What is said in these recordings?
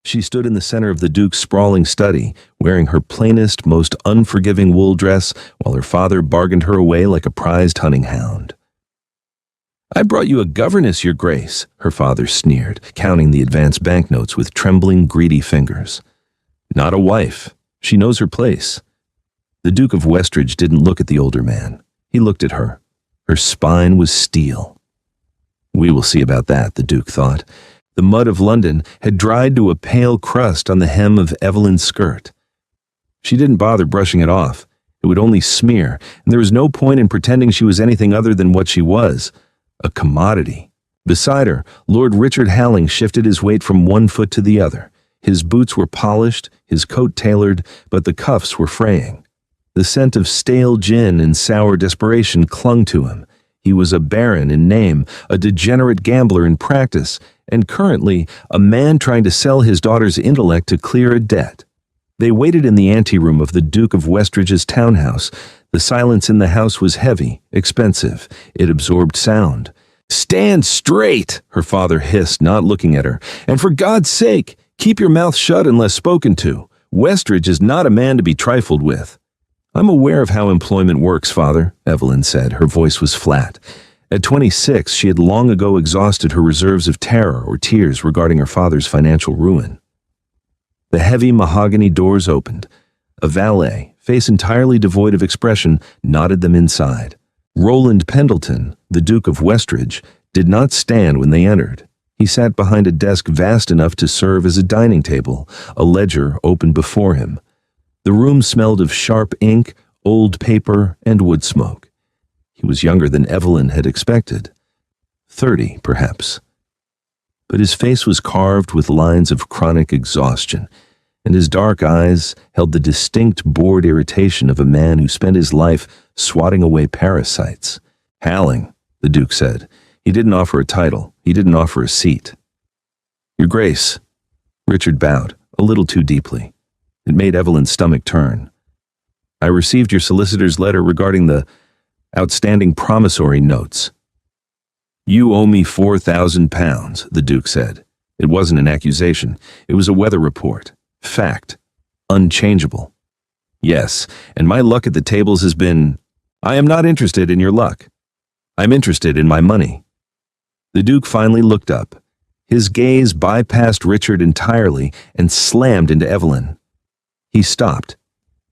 She stood in the center of the Duke's sprawling study, wearing her plainest, most unforgiving wool dress, while her father bargained her away like a prized hunting hound. "I brought you a governess, Your Grace," her father sneered, counting the advance banknotes with trembling, greedy fingers. "Not a wife. She knows her place." The Duke of Westridge didn't look at the older man. He looked at her. Her spine was steel. We will see about that, the Duke thought. The mud of London had dried to a pale crust on the hem of Evelyn's skirt. She didn't bother brushing it off. It would only smear, and there was no point in pretending she was anything other than what she was, a commodity. Beside her, Lord Richard Halling shifted his weight from one foot to the other. His boots were polished, his coat tailored, but the cuffs were fraying. The scent of stale gin and sour desperation clung to him. He was a baron in name, a degenerate gambler in practice, and currently a man trying to sell his daughter's intellect to clear a debt. They waited in the anteroom of the Duke of Westridge's townhouse. The silence in the house was heavy, expensive. It absorbed sound. "Stand straight," her father hissed, not looking at her. "And for God's sake, keep your mouth shut unless spoken to. Westridge is not a man to be trifled with." "I'm aware of how employment works, Father," Evelyn said. Her voice was flat. At 26, she had long ago exhausted her reserves of terror or tears regarding her father's financial ruin. The heavy mahogany doors opened. A valet, face entirely devoid of expression, nodded them inside. Roland Pendleton, the Duke of Westridge, did not stand when they entered. He sat behind a desk vast enough to serve as a dining table, a ledger open before him. The room smelled of sharp ink, old paper, and wood smoke. He was younger than Evelyn had expected. 30, perhaps. But his face was carved with lines of chronic exhaustion, and his dark eyes held the distinct bored irritation of a man who spent his life swatting away parasites. "Halling," the Duke said. He didn't offer a title. He didn't offer a seat. "Your Grace." Richard bowed, a little too deeply. It made Evelyn's stomach turn. "I received your solicitor's letter regarding the outstanding promissory notes." "You owe me £4,000, the Duke said. It wasn't an accusation. It was a weather report. Fact. Unchangeable. Yes, and my luck at the tables has been... I am not interested in your luck. I'm interested in my money." The Duke finally looked up. His gaze bypassed Richard entirely and slammed into Evelyn. He stopped.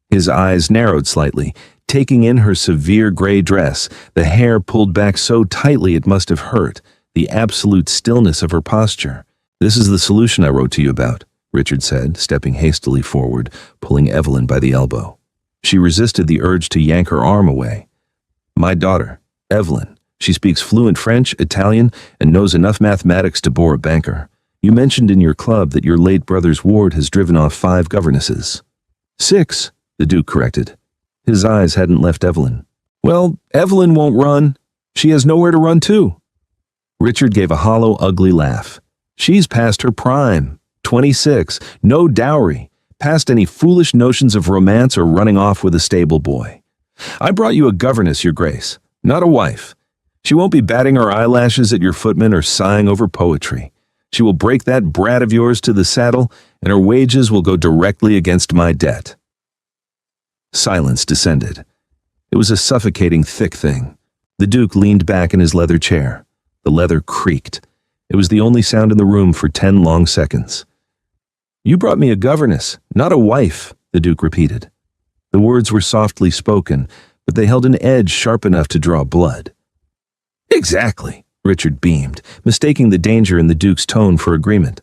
His eyes narrowed slightly, taking in her severe gray dress, the hair pulled back so tightly it must have hurt, the absolute stillness of her posture. "This is the solution I wrote to you about," Richard said, stepping hastily forward, pulling Evelyn by the elbow. She resisted the urge to yank her arm away. "My daughter, Evelyn. She speaks fluent French, Italian, and knows enough mathematics to bore a banker. You mentioned in your club that your late brother's ward has driven off 5 governesses." "6, the Duke corrected. His eyes hadn't left Evelyn. "Well, Evelyn won't run. She has nowhere to run to." Richard gave a hollow, ugly laugh. "She's past her prime. 26, no dowry, past any foolish notions of romance or running off with a stable boy. I brought you a governess, Your Grace, not a wife. She won't be batting her eyelashes at your footman or sighing over poetry. She will break that brat of yours to the saddle, and her wages will go directly against my debt." Silence descended. It was a suffocating, thick thing. The Duke leaned back in his leather chair. The leather creaked. It was the only sound in the room for 10 long seconds. "You brought me a governess, not a wife," the Duke repeated. The words were softly spoken, but they held an edge sharp enough to draw blood. "Exactly," Richard beamed, mistaking the danger in the Duke's tone for agreement.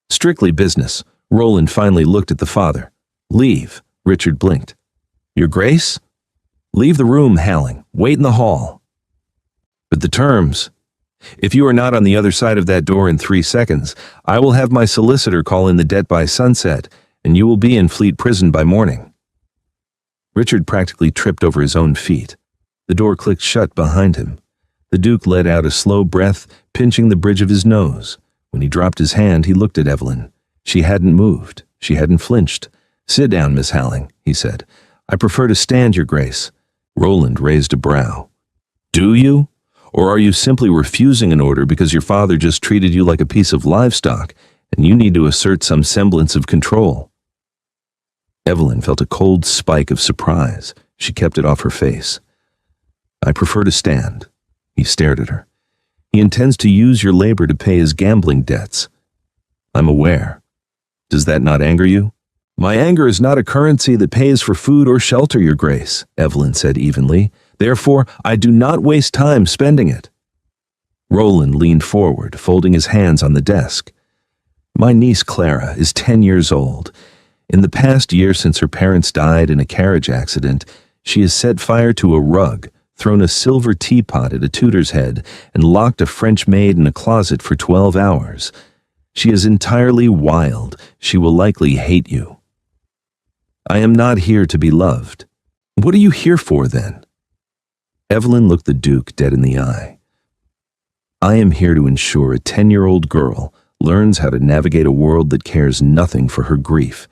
"Strictly business." Roland finally looked at the father. "Leave," Richard blinked. "Your Grace?" "Leave the room, Halling. Wait in the hall." "But the terms..." "If you are not on the other side of that door in 3 seconds, I will have my solicitor call in the debt by sunset, and you will be in Fleet Prison by morning." Richard practically tripped over his own feet. The door clicked shut behind him. The Duke let out a slow breath, pinching the bridge of his nose. When he dropped his hand, he looked at Evelyn. She hadn't moved. She hadn't flinched. "Sit down, Miss Halling," he said. "I prefer to stand, Your Grace." Roland raised a brow. "Do you? Or are you simply refusing an order because your father just treated you like a piece of livestock and you need to assert some semblance of control." Evelyn felt a cold spike of surprise. She kept it off her face. "I prefer to stand." He stared at her. "He intends to use your labor to pay his gambling debts." "I'm aware. Does that not anger you?" "My anger is not a currency that pays for food or shelter, Your Grace," Evelyn said evenly. "Therefore, I do not waste time spending it." Roland leaned forward, folding his hands on the desk. "My niece Clara is 10 years old. In the past year since her parents died in a carriage accident, she has set fire to a rug, thrown a silver teapot at a tutor's head, and locked a French maid in a closet for 12 hours. She is entirely wild. She will likely hate you." "I am not here to be loved." "What are you here for, then?" Evelyn looked the Duke dead in the eye. "I am here to ensure a 10-year-old girl learns how to navigate a world that cares nothing for her grief.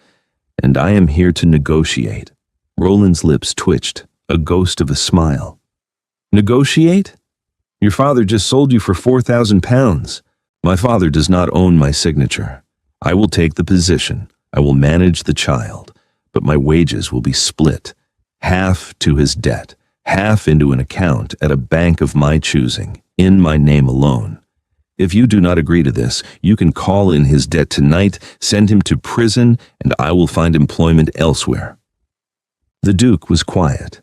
And I am here to negotiate." Roland's lips twitched, a ghost of a smile. "Negotiate? Your father just sold you for 4,000 pounds. My father does not own my signature. I will take the position. I will manage the child. But my wages will be split. Half to his debt, half into an account at a bank of my choosing, in my name alone. If you do not agree to this, you can call in his debt tonight, send him to prison, and I will find employment elsewhere." The Duke was quiet.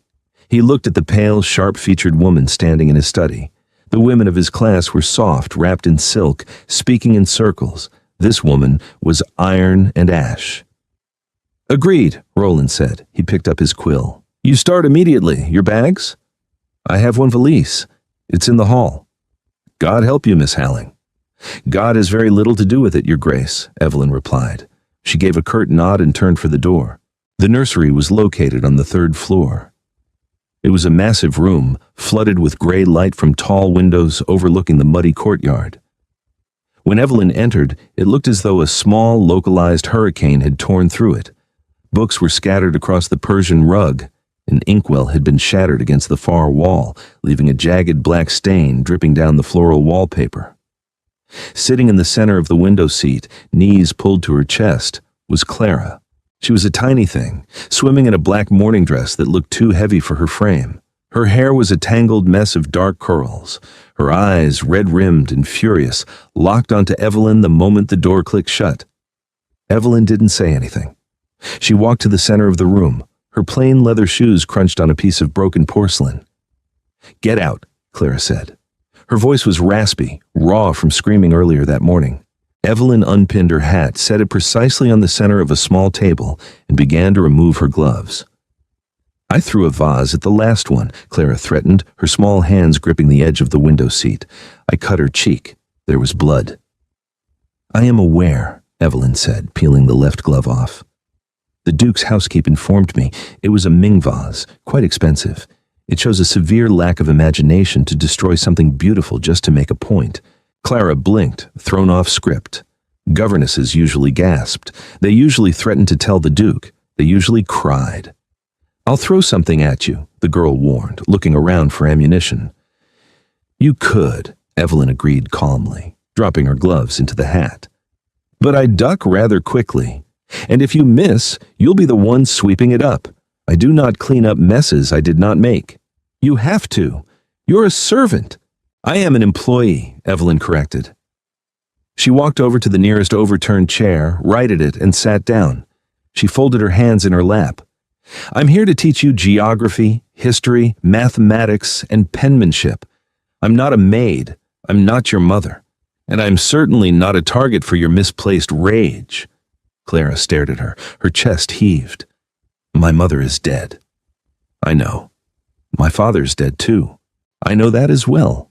He looked at the pale, sharp-featured woman standing in his study. The women of his class were soft, wrapped in silk, speaking in circles. This woman was iron and ash. "Agreed," Roland said. He picked up his quill. "You start immediately. Your bags?" "I have one valise. It's in the hall." "God help you, Miss Halling." "God has very little to do with it, Your Grace," Evelyn replied. She gave a curt nod and turned for the door. The nursery was located on the 3rd floor. It was a massive room, flooded with gray light from tall windows overlooking the muddy courtyard. When Evelyn entered, it looked as though a small, localized hurricane had torn through it. Books were scattered across the Persian rug. An inkwell had been shattered against the far wall, leaving a jagged black stain dripping down the floral wallpaper. Sitting in the center of the window seat, knees pulled to her chest, was Clara. She was a tiny thing, swimming in a black morning dress that looked too heavy for her frame. Her hair was a tangled mess of dark curls. Her eyes, red-rimmed and furious, locked onto Evelyn the moment the door clicked shut. Evelyn didn't say anything. She walked to the center of the room. Her plain leather shoes crunched on a piece of broken porcelain. "Get out," Clara said. Her voice was raspy, raw from screaming earlier that morning. Evelyn unpinned her hat, set it precisely on the center of a small table, and began to remove her gloves. "I threw a vase at the last one," Clara threatened, her small hands gripping the edge of the window seat. "I cut her cheek. There was blood." "I am aware," Evelyn said, peeling the left glove off. "The Duke's housekeep informed me it was a Ming vase, quite expensive. It shows a severe lack of imagination to destroy something beautiful just to make a point." Clara blinked, thrown off script. Governesses usually gasped. They usually threatened to tell the Duke. They usually cried. "I'll throw something at you," the girl warned, looking around for ammunition. "You could," Evelyn agreed calmly, dropping her gloves into the hat. "But I duck rather quickly. And if you miss, you'll be the one sweeping it up. I do not clean up messes I did not make." "You have to. You're a servant." "I am an employee," Evelyn corrected. She walked over to the nearest overturned chair, righted it, and sat down. She folded her hands in her lap. "I'm here to teach you geography, history, mathematics, and penmanship. I'm not a maid. I'm not your mother. And I'm certainly not a target for your misplaced rage." Clara stared at her. Her chest heaved. "My mother is dead." "I know. My father's dead too. I know that as well."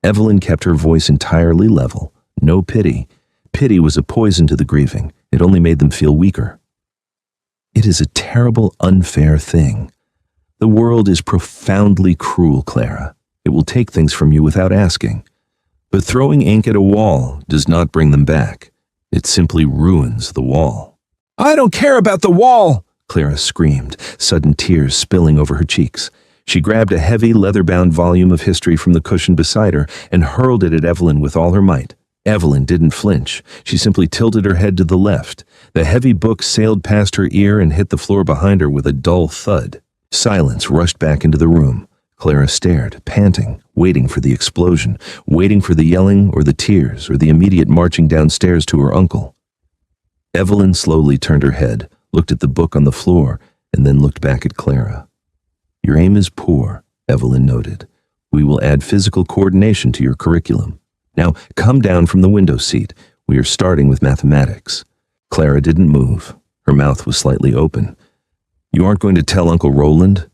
Evelyn kept her voice entirely level. No pity. Pity was a poison to the grieving. It only made them feel weaker. "It is a terrible, unfair thing. The world is profoundly cruel, Clara. It will take things from you without asking. But throwing ink at a wall does not bring them back. It simply ruins the wall." "I don't care about the wall!" Clara screamed, sudden tears spilling over her cheeks. She grabbed a heavy, leather-bound volume of history from the cushion beside her and hurled it at Evelyn with all her might. Evelyn didn't flinch. She simply tilted her head to the left. The heavy book sailed past her ear and hit the floor behind her with a dull thud. Silence rushed back into the room. Clara stared, panting, waiting for the explosion, waiting for the yelling or the tears or the immediate marching downstairs to her uncle. Evelyn slowly turned her head, looked at the book on the floor, and then looked back at Clara. "Your aim is poor," Evelyn noted. "We will add physical coordination to your curriculum. Now, come down from the window seat. We are starting with mathematics." Clara didn't move. Her mouth was slightly open. "You aren't going to tell Uncle Roland?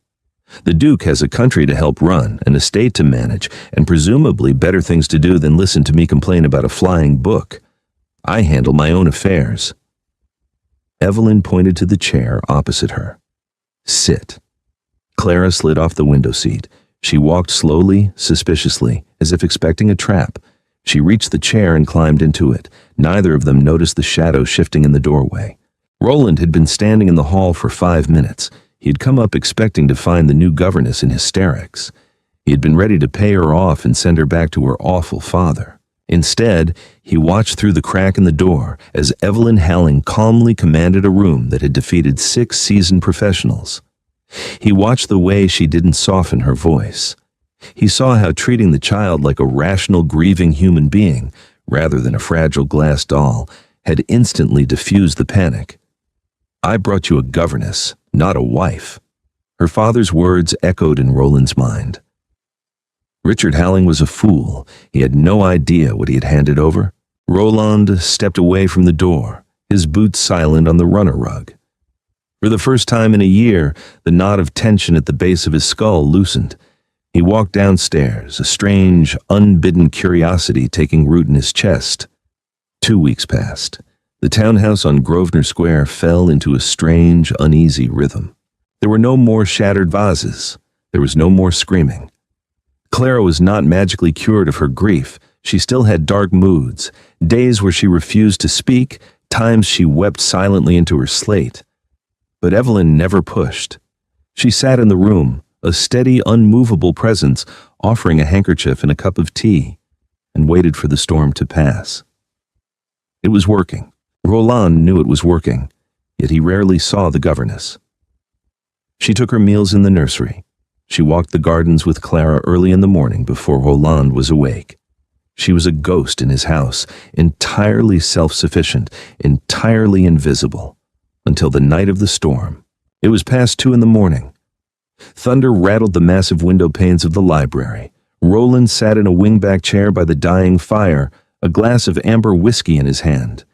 The Duke has a country to help run, an estate to manage, and presumably better things to do than listen to me complain about a flying book. I handle my own affairs." Evelyn pointed to the chair opposite her. "Sit." Clara slid off the window seat. She walked slowly, suspiciously, as if expecting a trap. She reached the chair and climbed into it. Neither of them noticed the shadow shifting in the doorway. Roland had been standing in the hall for 5 minutes. He had come up expecting to find the new governess in hysterics. He had been ready to pay her off and send her back to her awful father. Instead, he watched through the crack in the door as Evelyn Halling calmly commanded a room that had defeated 6 seasoned professionals. He watched the way she didn't soften her voice. He saw how treating the child like a rational, grieving human being, rather than a fragile glass doll, had instantly diffused the panic. "I brought you a governess, not a wife." Her father's words echoed in Roland's mind. Richard Halling was a fool. He had no idea what he had handed over. Roland stepped away from the door, his boots silent on the runner rug. For the first time in a year, the knot of tension at the base of his skull loosened. He walked downstairs, a strange, unbidden curiosity taking root in his chest. 2 weeks passed. The townhouse on Grosvenor Square fell into a strange, uneasy rhythm. There were no more shattered vases. There was no more screaming. Clara was not magically cured of her grief. She still had dark moods, days where she refused to speak, times she wept silently into her slate. But Evelyn never pushed. She sat in the room, a steady, unmovable presence, offering a handkerchief and a cup of tea, and waited for the storm to pass. It was working. Roland knew it was working, yet he rarely saw the governess. She took her meals in the nursery. She walked the gardens with Clara early in the morning before Roland was awake. She was a ghost in his house, entirely self-sufficient, entirely invisible, until the night of the storm. It was past 2 in the morning. Thunder rattled the massive window panes of the library. Roland sat in a wingback chair by the dying fire, a glass of amber whiskey in his hand.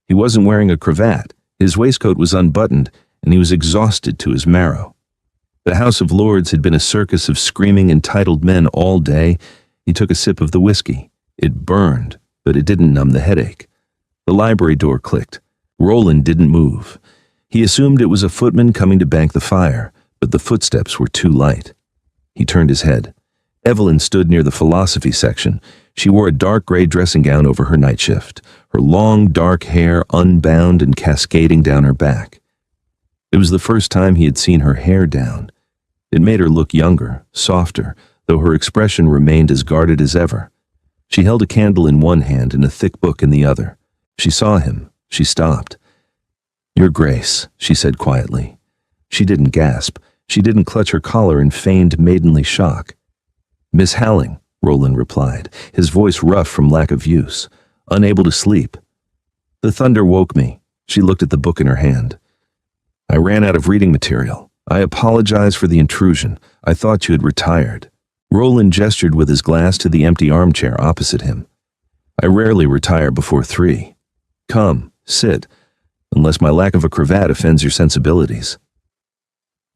He wasn't wearing a cravat, his waistcoat was unbuttoned, and he was exhausted to his marrow. The House of Lords had been a circus of screaming entitled men all day. He took a sip of the whiskey. It burned, but it didn't numb the headache. The library door clicked. Roland didn't move. He assumed it was a footman coming to bank the fire, but the footsteps were too light. He turned his head. Evelyn stood near the philosophy section. She wore a dark gray dressing gown over her night shift, her long dark hair unbound and cascading down her back. It was the first time he had seen her hair down. It made her look younger, softer, though her expression remained as guarded as ever. She held a candle in one hand and a thick book in the other. She saw him. She stopped. "Your Grace," she said quietly. She didn't gasp. She didn't clutch her collar in feigned maidenly shock. "Miss Halling," Roland replied, his voice rough from lack of use, unable to sleep. "The thunder woke me." She looked at the book in her hand. "I ran out of reading material. I apologize for the intrusion. I thought you had retired." Roland gestured with his glass to the empty armchair opposite him. "I rarely retire before 3. Come, sit, unless my lack of a cravat offends your sensibilities."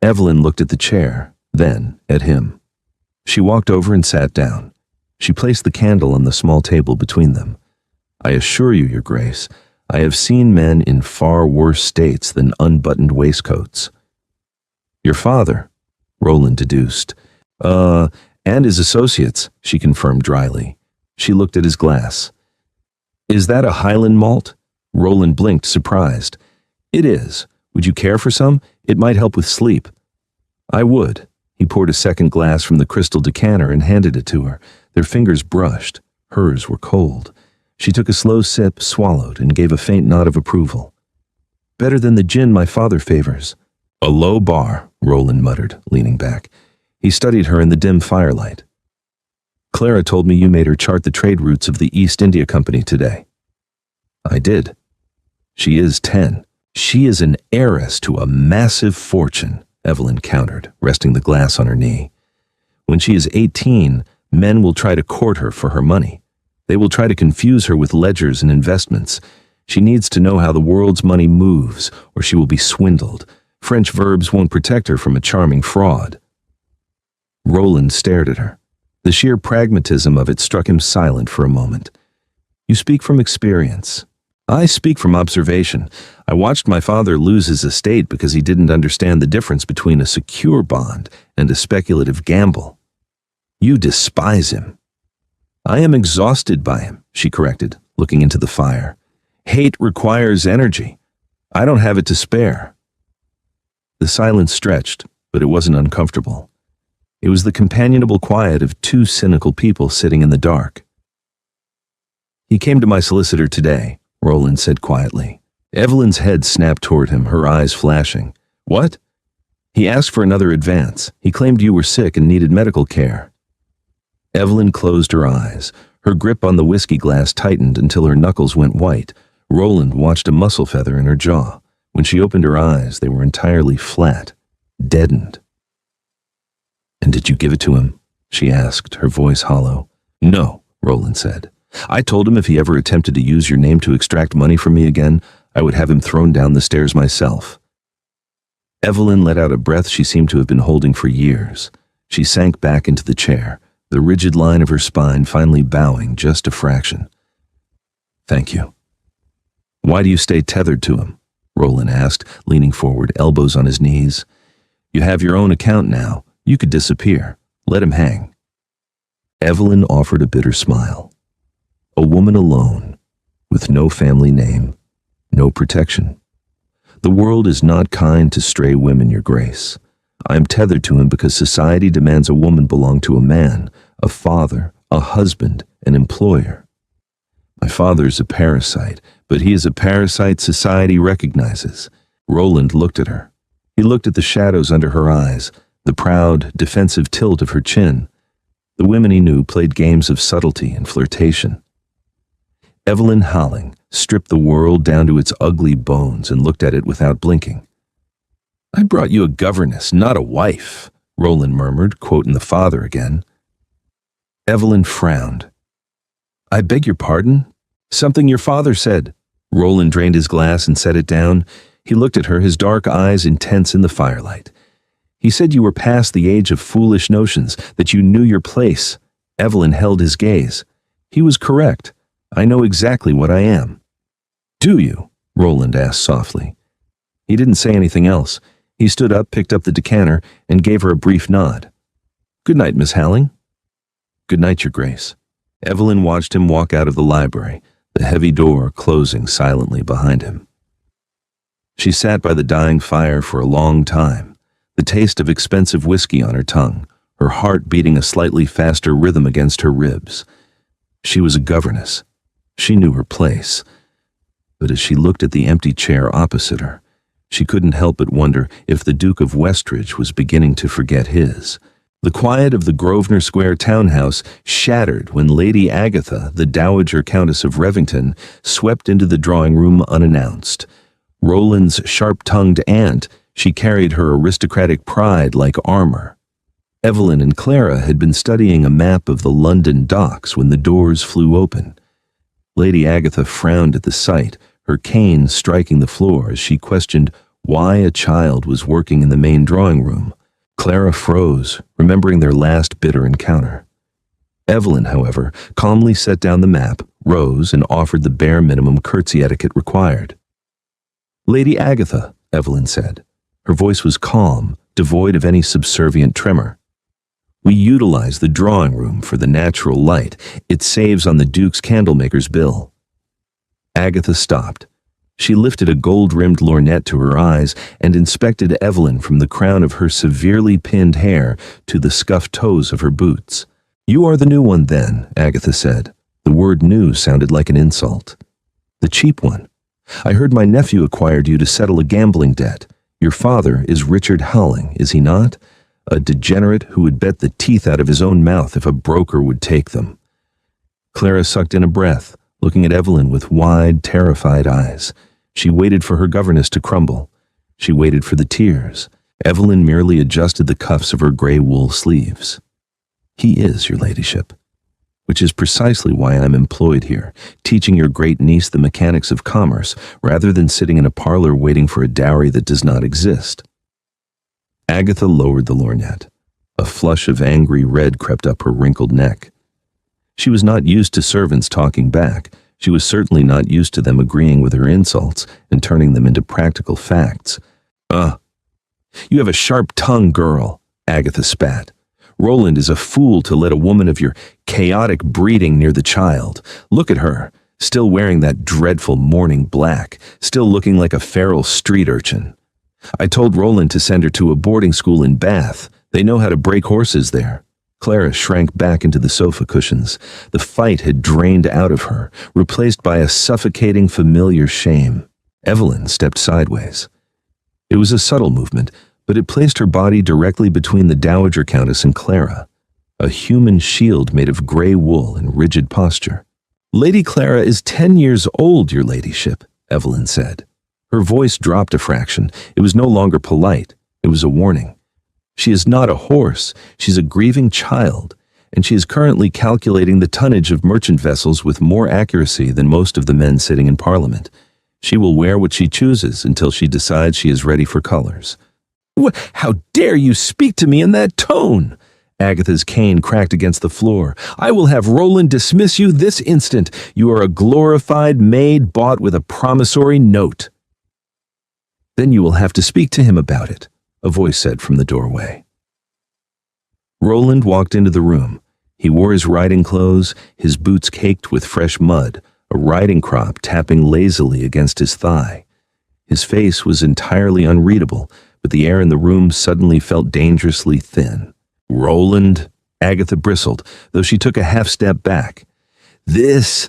Evelyn looked at the chair, then at him. She walked over and sat down. She placed the candle on the small table between them. "I assure you, Your Grace, I have seen men in far worse states than unbuttoned waistcoats." "Your father," Roland deduced. And his associates," she confirmed dryly. She looked at his glass. "Is that a Highland malt?" Roland blinked, surprised. "It is. Would you care for some? It might help with sleep." "I would." He poured a second glass from the crystal decanter and handed it to her. Their fingers brushed. Hers were cold. She took a slow sip, swallowed, and gave a faint nod of approval. Better than the gin my father favors. A low bar, Roland muttered, leaning back. He studied her in the dim firelight. Clara told me you made her chart the trade routes of the East India Company today. I did. She is 10. She is an heiress to a massive fortune, Evelyn countered, resting the glass on her knee. When she is 18, men will try to court her for her money. They will try to confuse her with ledgers and investments. She needs to know how the world's money moves, or she will be swindled. French verbs won't protect her from a charming fraud. Roland stared at her. The sheer pragmatism of it struck him silent for a moment. You speak from experience. I speak from observation. I watched my father lose his estate because he didn't understand the difference between a secure bond and a speculative gamble. You despise him. I am exhausted by him, she corrected, looking into the fire. Hate requires energy. I don't have it to spare. The silence stretched, but it wasn't uncomfortable. It was the companionable quiet of two cynical people sitting in the dark. He came to my solicitor today, Roland said quietly. Evelyn's head snapped toward him, her eyes flashing. What? He asked for another advance. He claimed you were sick and needed medical care. Evelyn closed her eyes. Her grip on the whiskey glass tightened until her knuckles went white. Roland watched a muscle feather in her jaw. When she opened her eyes, they were entirely flat, deadened. And did you give it to him? She asked, her voice hollow. No, Roland said. I told him if he ever attempted to use your name to extract money from me again, I would have him thrown down the stairs myself. Evelyn let out a breath she seemed to have been holding for years. She sank back into the chair, the rigid line of her spine finally bowing just a fraction. Thank you. Why do you stay tethered to him? Roland asked, leaning forward, elbows on his knees. You have your own account now. You could disappear. Let him hang. Evelyn offered a bitter smile. A woman alone, with no family name, no protection. The world is not kind to stray women, Your Grace. I am tethered to him because society demands a woman belong to a man, a father, a husband, an employer. My father is a parasite, but he is a parasite society recognizes. Roland looked at her. He looked at the shadows under her eyes, the proud, defensive tilt of her chin. The women he knew played games of subtlety and flirtation. Evelyn Howling stripped the world down to its ugly bones and looked at it without blinking. I brought you a governess, not a wife, Roland murmured, quoting the father again. Evelyn frowned. I beg your pardon? Something your father said. Roland drained his glass and set it down. He looked at her, his dark eyes intense in the firelight. He said you were past the age of foolish notions, that you knew your place. Evelyn held his gaze. He was correct. I know exactly what I am. Do you? Roland asked softly. He didn't say anything else. He stood up, picked up the decanter, and gave her a brief nod. Good night, Miss Howling. Good night, Your Grace. Evelyn watched him walk out of the library, the heavy door closing silently behind him. She sat by the dying fire for a long time, the taste of expensive whiskey on her tongue, her heart beating a slightly faster rhythm against her ribs. She was a governess. She knew her place. But as she looked at the empty chair opposite her, she couldn't help but wonder if the Duke of Westridge was beginning to forget his. The quiet of the Grosvenor Square townhouse shattered when Lady Agatha, the Dowager Countess of Revington, swept into the drawing room unannounced. Roland's sharp-tongued aunt, she carried her aristocratic pride like armor. Evelyn and Clara had been studying a map of the London docks when the doors flew open. Lady Agatha frowned at the sight, her cane striking the floor as she questioned why a child was working in the main drawing room. Clara froze, remembering their last bitter encounter. Evelyn, however, calmly set down the map, rose, and offered the bare minimum curtsy etiquette required. Lady Agatha, Evelyn said. Her voice was calm, devoid of any subservient tremor. We utilize the drawing room for the natural light. It saves on the Duke's candlemaker's bill. Agatha stopped. She lifted a gold-rimmed lorgnette to her eyes and inspected Evelyn from the crown of her severely pinned hair to the scuffed toes of her boots. You are the new one then, Agatha said. The word new sounded like an insult. The cheap one. I heard my nephew acquired you to settle a gambling debt. Your father is Richard Howling, is he not? A degenerate who would bet the teeth out of his own mouth if a broker would take them. Clara sucked in a breath, looking at Evelyn with wide, terrified eyes. She waited for her governess to crumble. She waited for the tears. Evelyn merely adjusted the cuffs of her gray wool sleeves. He is, your ladyship. Which is precisely why I'm employed here, teaching your great niece the mechanics of commerce, rather than sitting in a parlor waiting for a dowry that does not exist. Agatha lowered the lorgnette. A flush of angry red crept up her wrinkled neck. She was not used to servants talking back. She was certainly not used to them agreeing with her insults and turning them into practical facts. You have a sharp tongue, girl, Agatha spat. Roland is a fool to let a woman of your chaotic breeding near the child. Look at her, still wearing that dreadful morning black, still looking like a feral street urchin. I told Roland to send her to a boarding school in Bath. They know how to break horses there. Clara shrank back into the sofa cushions. The fight had drained out of her, replaced by a suffocating familiar shame. Evelyn stepped sideways. It was a subtle movement, but it placed her body directly between the Dowager Countess and Clara, a human shield made of gray wool and rigid posture. Lady Clara is 10 years old, your ladyship, Evelyn said. Her voice dropped a fraction. It was no longer polite. It was a warning. She is not a horse. She's a grieving child, and she is currently calculating the tonnage of merchant vessels with more accuracy than most of the men sitting in Parliament. She will wear what she chooses until she decides she is ready for colors. How dare you speak to me in that tone? Agatha's cane cracked against the floor. I will have Roland dismiss you this instant. You are a glorified maid bought with a promissory note. Then you will have to speak to him about it, a voice said from the doorway. Roland walked into the room. He wore his riding clothes, his boots caked with fresh mud, a riding crop tapping lazily against his thigh. His face was entirely unreadable, but the air in the room suddenly felt dangerously thin. Roland, Agatha bristled, though she took a half-step back. This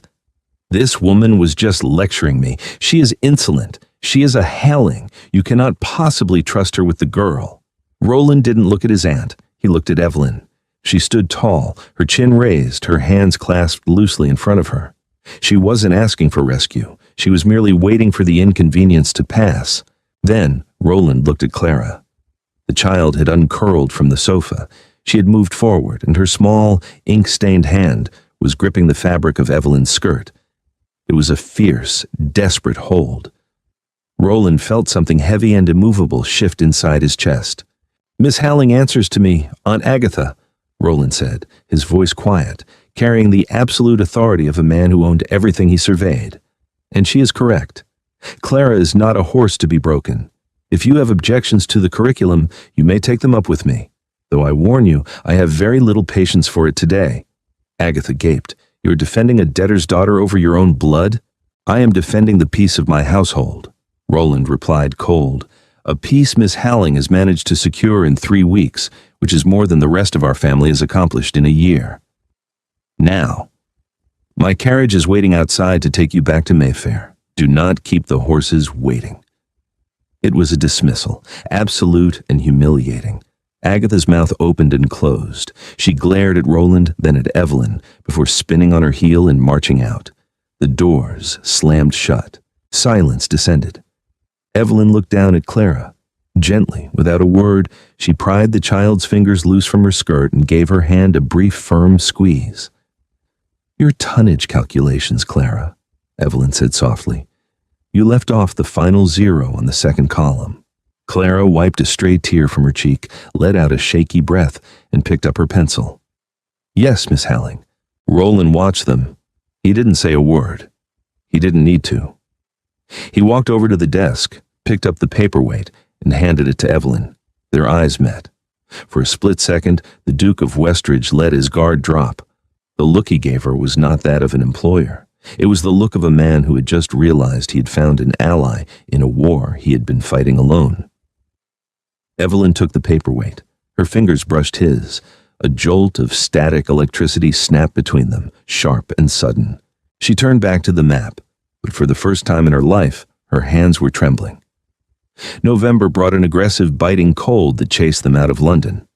woman was just lecturing me. She is insolent. She is a Howling. You cannot possibly trust her with the girl. Roland didn't look at his aunt. He looked at Evelyn. She stood tall, her chin raised, her hands clasped loosely in front of her. She wasn't asking for rescue. She was merely waiting for the inconvenience to pass. Then Roland looked at Clara. The child had uncurled from the sofa. She had moved forward, and her small, ink-stained hand was gripping the fabric of Evelyn's skirt. It was a fierce, desperate hold. Roland felt something heavy and immovable shift inside his chest. Miss Howling answers to me, Aunt Agatha, Roland said, his voice quiet, carrying the absolute authority of a man who owned everything he surveyed. And she is correct. Clara is not a horse to be broken. If you have objections to the curriculum, you may take them up with me. Though I warn you, I have very little patience for it today. Agatha gaped. You are defending a debtor's daughter over your own blood? I am defending the peace of my household. Roland replied cold. A peace Miss Howling has managed to secure in 3 weeks, which is more than the rest of our family has accomplished in a year. Now, my carriage is waiting outside to take you back to Mayfair. Do not keep the horses waiting. It was a dismissal, absolute and humiliating. Agatha's mouth opened and closed. She glared at Roland, then at Evelyn, before spinning on her heel and marching out. The doors slammed shut. Silence descended. Evelyn looked down at Clara. Gently, without a word, she pried the child's fingers loose from her skirt and gave her hand a brief, firm squeeze. Your tonnage calculations, Clara, Evelyn said softly. You left off the final 0 on the second column. Clara wiped a stray tear from her cheek, let out a shaky breath, and picked up her pencil. Yes, Miss Howling. Roland watched them. He didn't say a word. He didn't need to. He walked over to the desk, picked up the paperweight, and handed it to Evelyn. Their eyes met. For a split second, the Duke of Westridge let his guard drop. The look he gave her was not that of an employer. It was the look of a man who had just realized he had found an ally in a war he had been fighting alone. Evelyn took the paperweight. Her fingers brushed his. A jolt of static electricity snapped between them, sharp and sudden. She turned back to the map, but for the first time in her life, her hands were trembling. November brought an aggressive, biting cold that chased them out of London.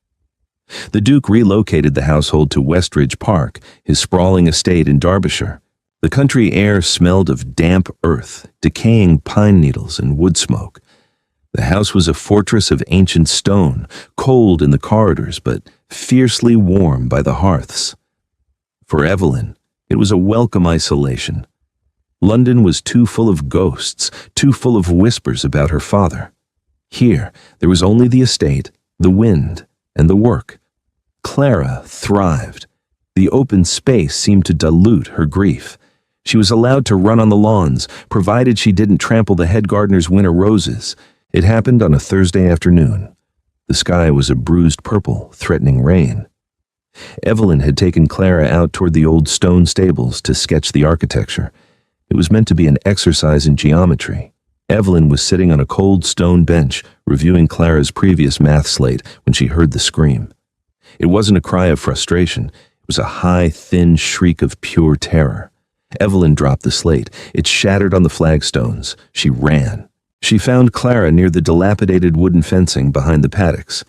The Duke relocated the household to Westridge Park, his sprawling estate in Derbyshire. The country air smelled of damp earth, decaying pine needles, and wood smoke. The house was a fortress of ancient stone, cold in the corridors, but fiercely warm by the hearths. For Evelyn, it was a welcome isolation. London was too full of ghosts, too full of whispers about her father. Here, there was only the estate, the wind, and the work. Clara thrived. The open space seemed to dilute her grief. She was allowed to run on the lawns, provided she didn't trample the head gardener's winter roses. It happened on a Thursday afternoon. The sky was a bruised purple, threatening rain. Evelyn had taken Clara out toward the old stone stables to sketch the architecture. It was meant to be an exercise in geometry. Evelyn was sitting on a cold stone bench, reviewing Clara's previous math slate when she heard the scream. It wasn't a cry of frustration. It was a high, thin shriek of pure terror. Evelyn dropped the slate. It shattered on the flagstones. She ran. She found Clara near the dilapidated wooden fencing behind the paddocks.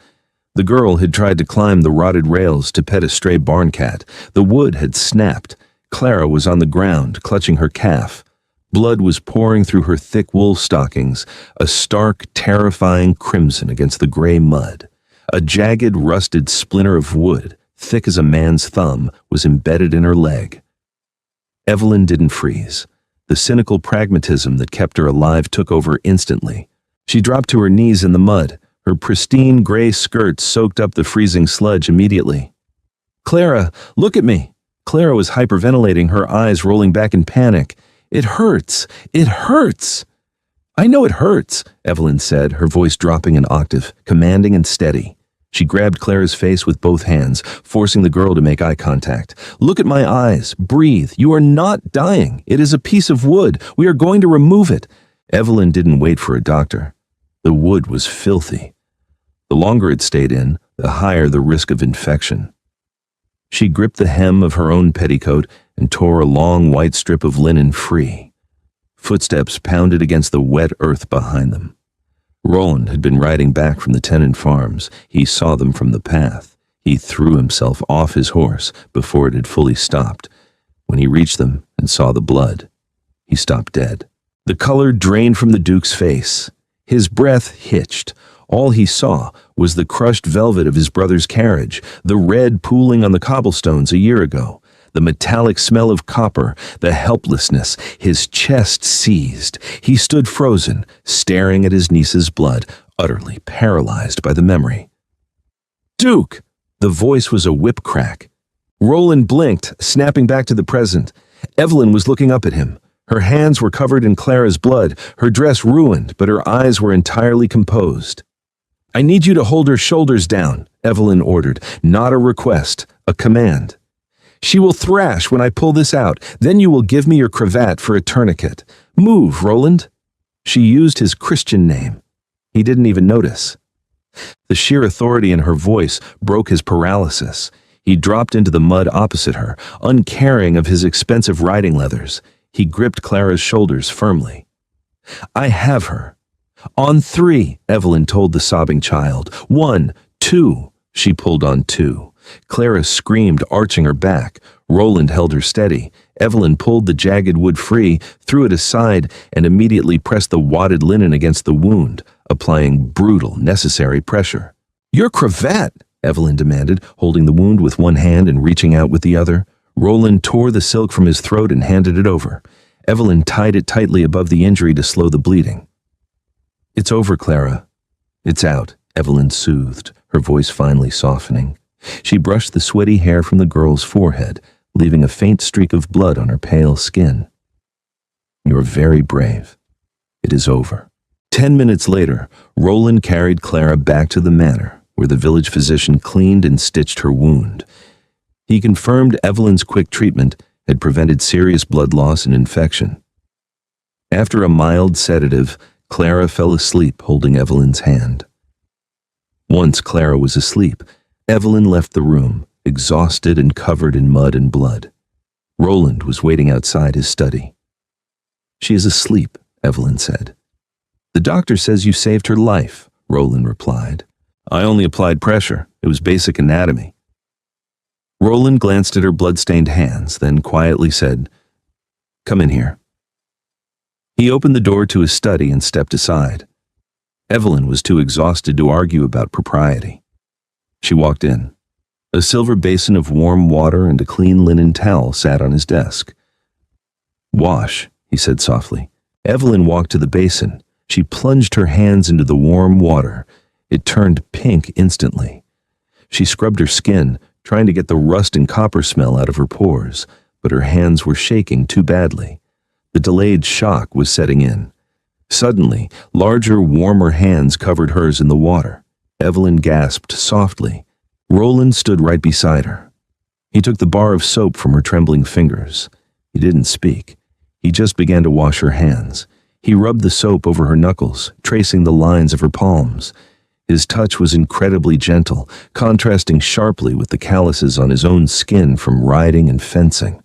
The girl had tried to climb the rotted rails to pet a stray barn cat. The wood had snapped. Clara was on the ground, clutching her calf. Blood was pouring through her thick wool stockings, a stark, terrifying crimson against the gray mud. A jagged, rusted splinter of wood, thick as a man's thumb, was embedded in her leg. Evelyn didn't freeze. The cynical pragmatism that kept her alive took over instantly. She dropped to her knees in the mud. Her pristine gray skirt soaked up the freezing sludge immediately. "Clara, look at me!" Clara was hyperventilating, her eyes rolling back in panic. "It hurts! It hurts!" "I know it hurts," Evelyn said, her voice dropping an octave, commanding and steady. She grabbed Clara's face with both hands, forcing the girl to make eye contact. "Look at my eyes. Breathe. You are not dying. It is a piece of wood. We are going to remove it." Evelyn didn't wait for a doctor. The wood was filthy. The longer it stayed in, the higher the risk of infection. She gripped the hem of her own petticoat and tore a long white strip of linen free. Footsteps pounded against the wet earth behind them. Roland had been riding back from the Tennant farms. He saw them from the path. He threw himself off his horse before it had fully stopped. When he reached them and saw the blood, he stopped dead. The color drained from the Duke's face. His breath hitched. All he saw was the crushed velvet of his brother's carriage, the red pooling on the cobblestones a year ago, the metallic smell of copper, the helplessness. His chest seized. He stood frozen, staring at his niece's blood, utterly paralyzed by the memory. "Duke!" The voice was a whip crack. Roland blinked, snapping back to the present. Evelyn was looking up at him. Her hands were covered in Clara's blood, her dress ruined, but her eyes were entirely composed. "I need you to hold her shoulders down," Evelyn ordered. Not a request, a command. "She will thrash when I pull this out. Then you will give me your cravat for a tourniquet. Move, Roland." She used his Christian name. He didn't even notice. The sheer authority in her voice broke his paralysis. He dropped into the mud opposite her, uncaring of his expensive riding leathers. He gripped Clara's shoulders firmly. "I have her." "On 3, Evelyn told the sobbing child. 1, 2. She pulled on 2. Clara screamed, arching her back. Roland held her steady. Evelyn pulled the jagged wood free, threw it aside, and immediately pressed the wadded linen against the wound, applying brutal, necessary pressure. "Your cravat!" Evelyn demanded, holding the wound with one hand and reaching out with the other. Roland tore the silk from his throat and handed it over. Evelyn tied it tightly above the injury to slow the bleeding. "It's over, Clara. It's out," Evelyn soothed, her voice finally softening. She brushed the sweaty hair from the girl's forehead, leaving a faint streak of blood on her pale skin. "You're very brave. It is over." 10 minutes later, Roland carried Clara back to the manor, where the village physician cleaned and stitched her wound. He confirmed Evelyn's quick treatment had prevented serious blood loss and infection. After a mild sedative, Clara fell asleep holding Evelyn's hand. Once Clara was asleep, Evelyn left the room, exhausted and covered in mud and blood. Roland was waiting outside his study. "She is asleep," Evelyn said. "The doctor says you saved her life," Roland replied. "I only applied pressure. It was basic anatomy." Roland glanced at her blood-stained hands, then quietly said, "Come in here." He opened the door to his study and stepped aside. Evelyn was too exhausted to argue about propriety. She walked in. A silver basin of warm water and a clean linen towel sat on his desk. "Wash," he said softly. Evelyn walked to the basin. She plunged her hands into the warm water. It turned pink instantly. She scrubbed her skin, trying to get the rust and copper smell out of her pores, but her hands were shaking too badly. The delayed shock was setting in. Suddenly, larger, warmer hands covered hers in the water. Evelyn gasped softly. Roland stood right beside her. He took the bar of soap from her trembling fingers. He didn't speak. He just began to wash her hands. He rubbed the soap over her knuckles, tracing the lines of her palms. His touch was incredibly gentle, contrasting sharply with the calluses on his own skin from riding and fencing.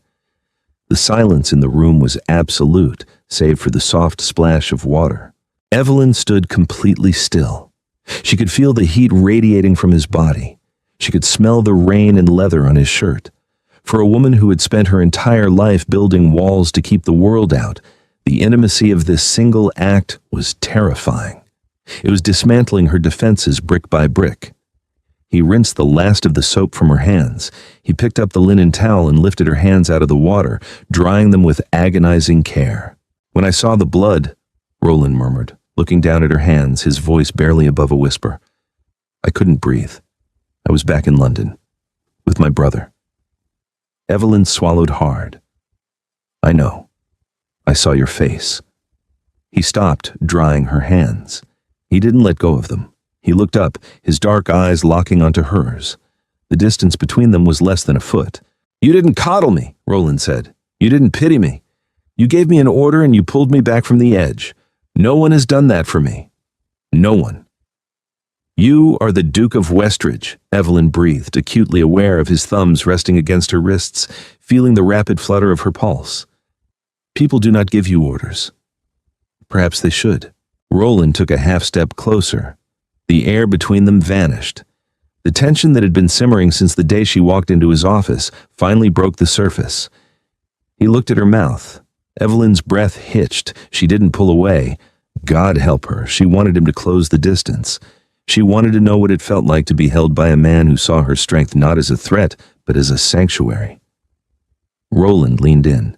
The silence in the room was absolute, save for the soft splash of water. Evelyn stood completely still. She could feel the heat radiating from his body. She could smell the rain and leather on his shirt. For a woman who had spent her entire life building walls to keep the world out, the intimacy of this single act was terrifying. It was dismantling her defenses brick by brick. He rinsed the last of the soap from her hands. He picked up the linen towel and lifted her hands out of the water, drying them with agonizing care. "When I saw the blood," Roland murmured, looking down at her hands, his voice barely above a whisper, "I couldn't breathe. I was back in London, with my brother." Evelyn swallowed hard. "I know. I saw your face." He stopped, drying her hands. He didn't let go of them. He looked up, his dark eyes locking onto hers. The distance between them was less than a foot. "You didn't coddle me," Roland said. "You didn't pity me. You gave me an order and you pulled me back from the edge. No one has done that for me. No one." "You are the Duke of Westridge," Evelyn breathed, acutely aware of his thumbs resting against her wrists, feeling the rapid flutter of her pulse. "People do not give you orders." "Perhaps they should." Roland took a half-step closer. The air between them vanished. The tension that had been simmering since the day she walked into his office finally broke the surface. He looked at her mouth. Evelyn's breath hitched. She didn't pull away. God help her, she wanted him to close the distance. She wanted to know what it felt like to be held by a man who saw her strength not as a threat, but as a sanctuary. Roland leaned in.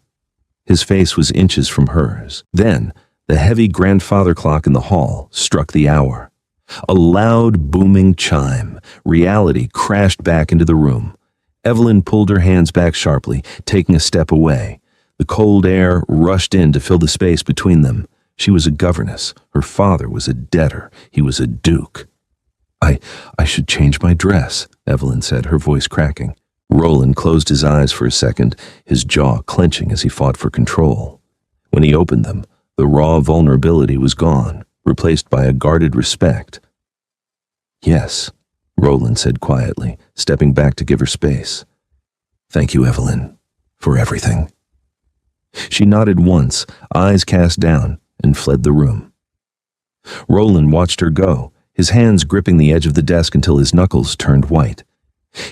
His face was inches from hers. Then, the heavy grandfather clock in the hall struck the hour. A loud, booming chime. Reality crashed back into the room. Evelyn pulled her hands back sharply, taking a step away. The cold air rushed in to fill the space between them. She was a governess. Her father was a debtor. He was a duke. I should change my dress," Evelyn said, her voice cracking. Roland closed his eyes for a second, his jaw clenching as he fought for control. When he opened them, the raw vulnerability was gone, replaced by a guarded respect. "Yes," Roland said quietly, stepping back to give her space. "Thank you, Evelyn, for everything." She nodded once, eyes cast down, and fled the room. Roland watched her go, his hands gripping the edge of the desk until his knuckles turned white.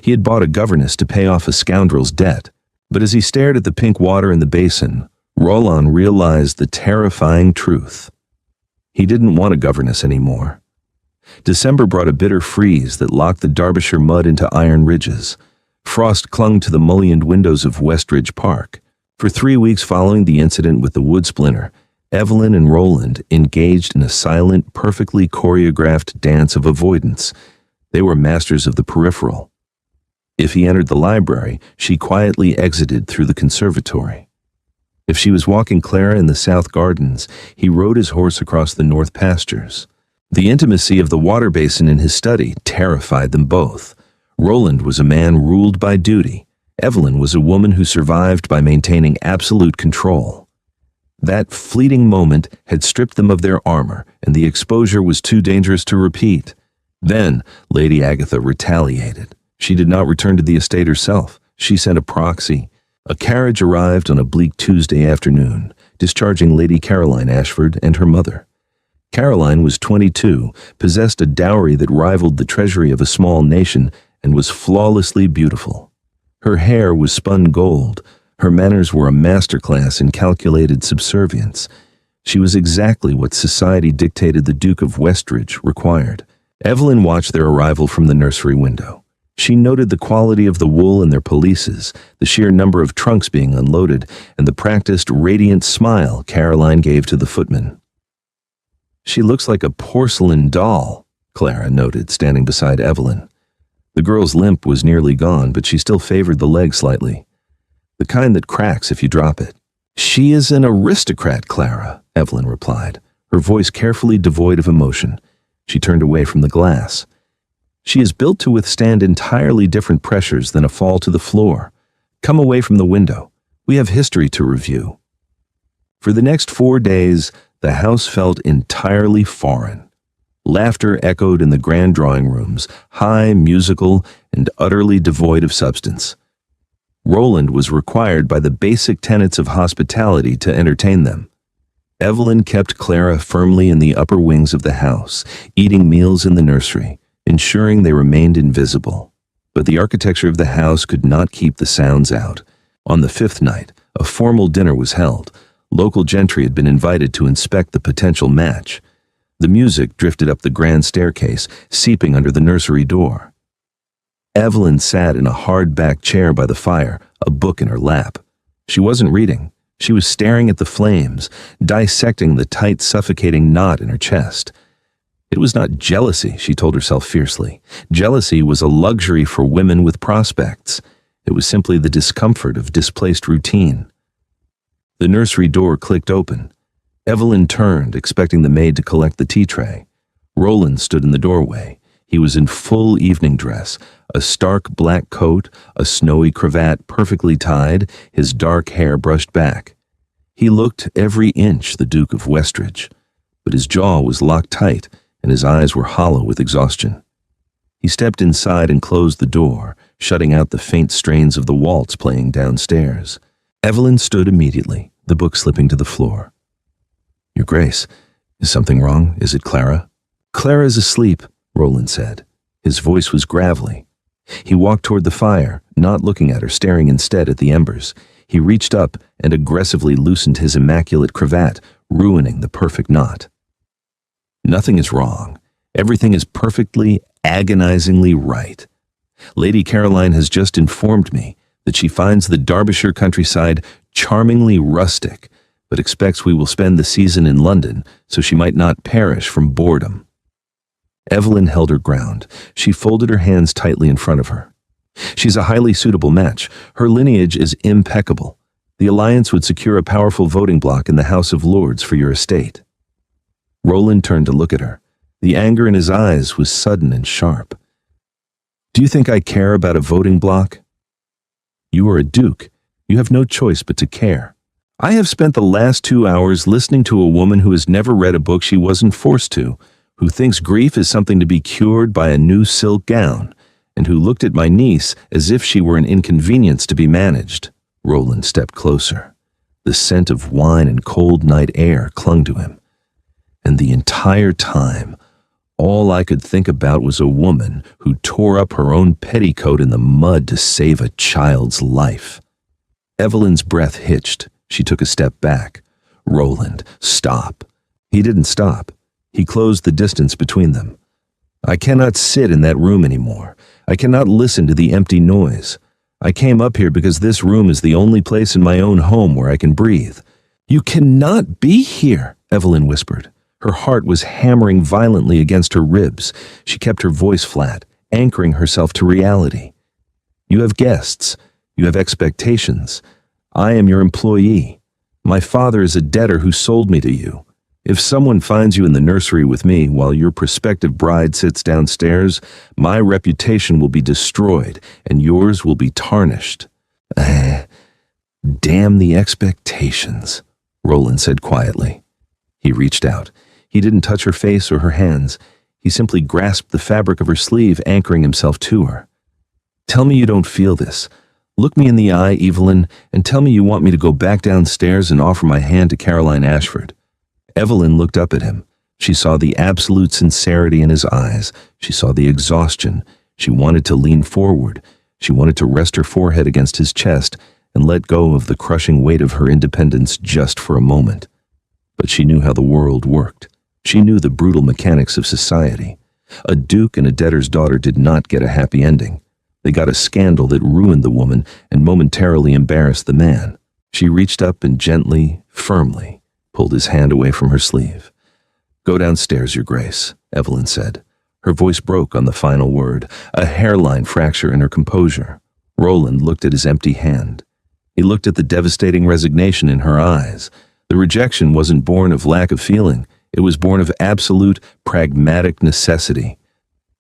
He had bought a governess to pay off a scoundrel's debt, but as he stared at the pink water in the basin, Roland realized the terrifying truth. He didn't want a governess anymore. December brought a bitter freeze that locked the Derbyshire mud into iron ridges. Frost clung to the mullioned windows of Westridge Park. For 3 weeks following the incident with the wood splinter, Evelyn and Roland engaged in a silent, perfectly choreographed dance of avoidance. They were masters of the peripheral. If he entered the library, she quietly exited through the conservatory. If she was walking Clara in the south gardens, he rode his horse across the north pastures. The intimacy of the water basin in his study terrified them both. Roland was a man ruled by duty. Evelyn was a woman who survived by maintaining absolute control. That fleeting moment had stripped them of their armor, and the exposure was too dangerous to repeat. Then Lady Agatha retaliated. She did not return to the estate herself. She sent a proxy. A carriage arrived on a bleak Tuesday afternoon, discharging Lady Caroline Ashford and her mother. Caroline was 22, possessed a dowry that rivaled the treasury of a small nation, and was flawlessly beautiful. Her hair was spun gold. Her manners were a masterclass in calculated subservience. She was exactly what society dictated the Duke of Westridge required. Evelyn watched their arrival from the nursery window. She noted the quality of the wool in their pelisses, the sheer number of trunks being unloaded, and the practiced, radiant smile Caroline gave to the footman. "She looks like a porcelain doll," Clara noted, standing beside Evelyn. The girl's limp was nearly gone, but she still favored the leg slightly. "The kind that cracks if you drop it." "She is an aristocrat, Clara," Evelyn replied, her voice carefully devoid of emotion. She turned away from the glass. "She is built to withstand entirely different pressures than a fall to the floor. Come away from the window. We have history to review." For the next 4 days, the house felt entirely foreign. Laughter echoed in the grand drawing rooms, high, musical, and utterly devoid of substance. Roland was required by the basic tenets of hospitality to entertain them. Evelyn kept Clara firmly in the upper wings of the house, eating meals in the nursery, ensuring they remained invisible. But the architecture of the house could not keep the sounds out. On the 5th night, a formal dinner was held. Local gentry had been invited to inspect the potential match. The music drifted up the grand staircase, seeping under the nursery door. Evelyn sat in a hard-backed chair by the fire, a book in her lap. She wasn't reading. She was staring at the flames, dissecting the tight, suffocating knot in her chest. It was not jealousy, she told herself fiercely. Jealousy was a luxury for women with prospects. It was simply the discomfort of displaced routine. The nursery door clicked open. Evelyn turned, expecting the maid to collect the tea tray. Roland stood in the doorway. He was in full evening dress, a stark black coat, a snowy cravat perfectly tied, his dark hair brushed back. He looked every inch the Duke of Westridge, but his jaw was locked tight, and his eyes were hollow with exhaustion. He stepped inside and closed the door, shutting out the faint strains of the waltz playing downstairs. Evelyn stood immediately, the book slipping to the floor. "Your Grace, is something wrong? Is it Clara?" "Clara's asleep," Roland said. His voice was gravelly. He walked toward the fire, not looking at her, staring instead at the embers. He reached up and aggressively loosened his immaculate cravat, ruining the perfect knot. "Nothing is wrong. Everything is perfectly, agonizingly right. Lady Caroline has just informed me that she finds the Derbyshire countryside charmingly rustic, but expects we will spend the season in London so she might not perish from boredom." Evelyn held her ground. She folded her hands tightly in front of her. "She's a highly suitable match. Her lineage is impeccable. The alliance would secure a powerful voting bloc in the House of Lords for your estate." Roland turned to look at her. The anger in his eyes was sudden and sharp. "Do you think I care about a voting bloc? You are a duke. You have no choice but to care. I have spent the last 2 hours listening to a woman who has never read a book she wasn't forced to, who thinks grief is something to be cured by a new silk gown, and who looked at my niece as if she were an inconvenience to be managed." Roland stepped closer. The scent of wine and cold night air clung to him. "And the entire time, all I could think about was a woman who tore up her own petticoat in the mud to save a child's life." Evelyn's breath hitched. She took a step back. "Roland, stop." He didn't stop. He closed the distance between them. "I cannot sit in that room anymore. I cannot listen to the empty noise. I came up here because this room is the only place in my own home where I can breathe." "You cannot be here," Evelyn whispered. Her heart was hammering violently against her ribs. She kept her voice flat, anchoring herself to reality. "You have guests. You have expectations. I am your employee. My father is a debtor who sold me to you. If someone finds you in the nursery with me while your prospective bride sits downstairs, my reputation will be destroyed and yours will be tarnished." "Damn the expectations," Roland said quietly. He reached out. He didn't touch her face or her hands. He simply grasped the fabric of her sleeve, anchoring himself to her. Tell me you don't feel this. Look me in the eye, Evelyn, and tell me you want me to go back downstairs and offer my hand to Caroline Ashford." Evelyn looked up at him. She saw the absolute sincerity in his eyes. She saw the exhaustion. She wanted to lean forward. She wanted to rest her forehead against his chest and let go of the crushing weight of her independence just for a moment. But she knew how the world worked. She knew the brutal mechanics of society. A duke and a debtor's daughter did not get a happy ending. They got a scandal that ruined the woman and momentarily embarrassed the man. She reached up and gently, firmly, pulled his hand away from her sleeve. "Go downstairs, Your Grace," Evelyn said. Her voice broke on the final word, a hairline fracture in her composure. Roland looked at his empty hand. He looked at the devastating resignation in her eyes. The rejection wasn't born of lack of feeling. It was born of absolute, pragmatic necessity.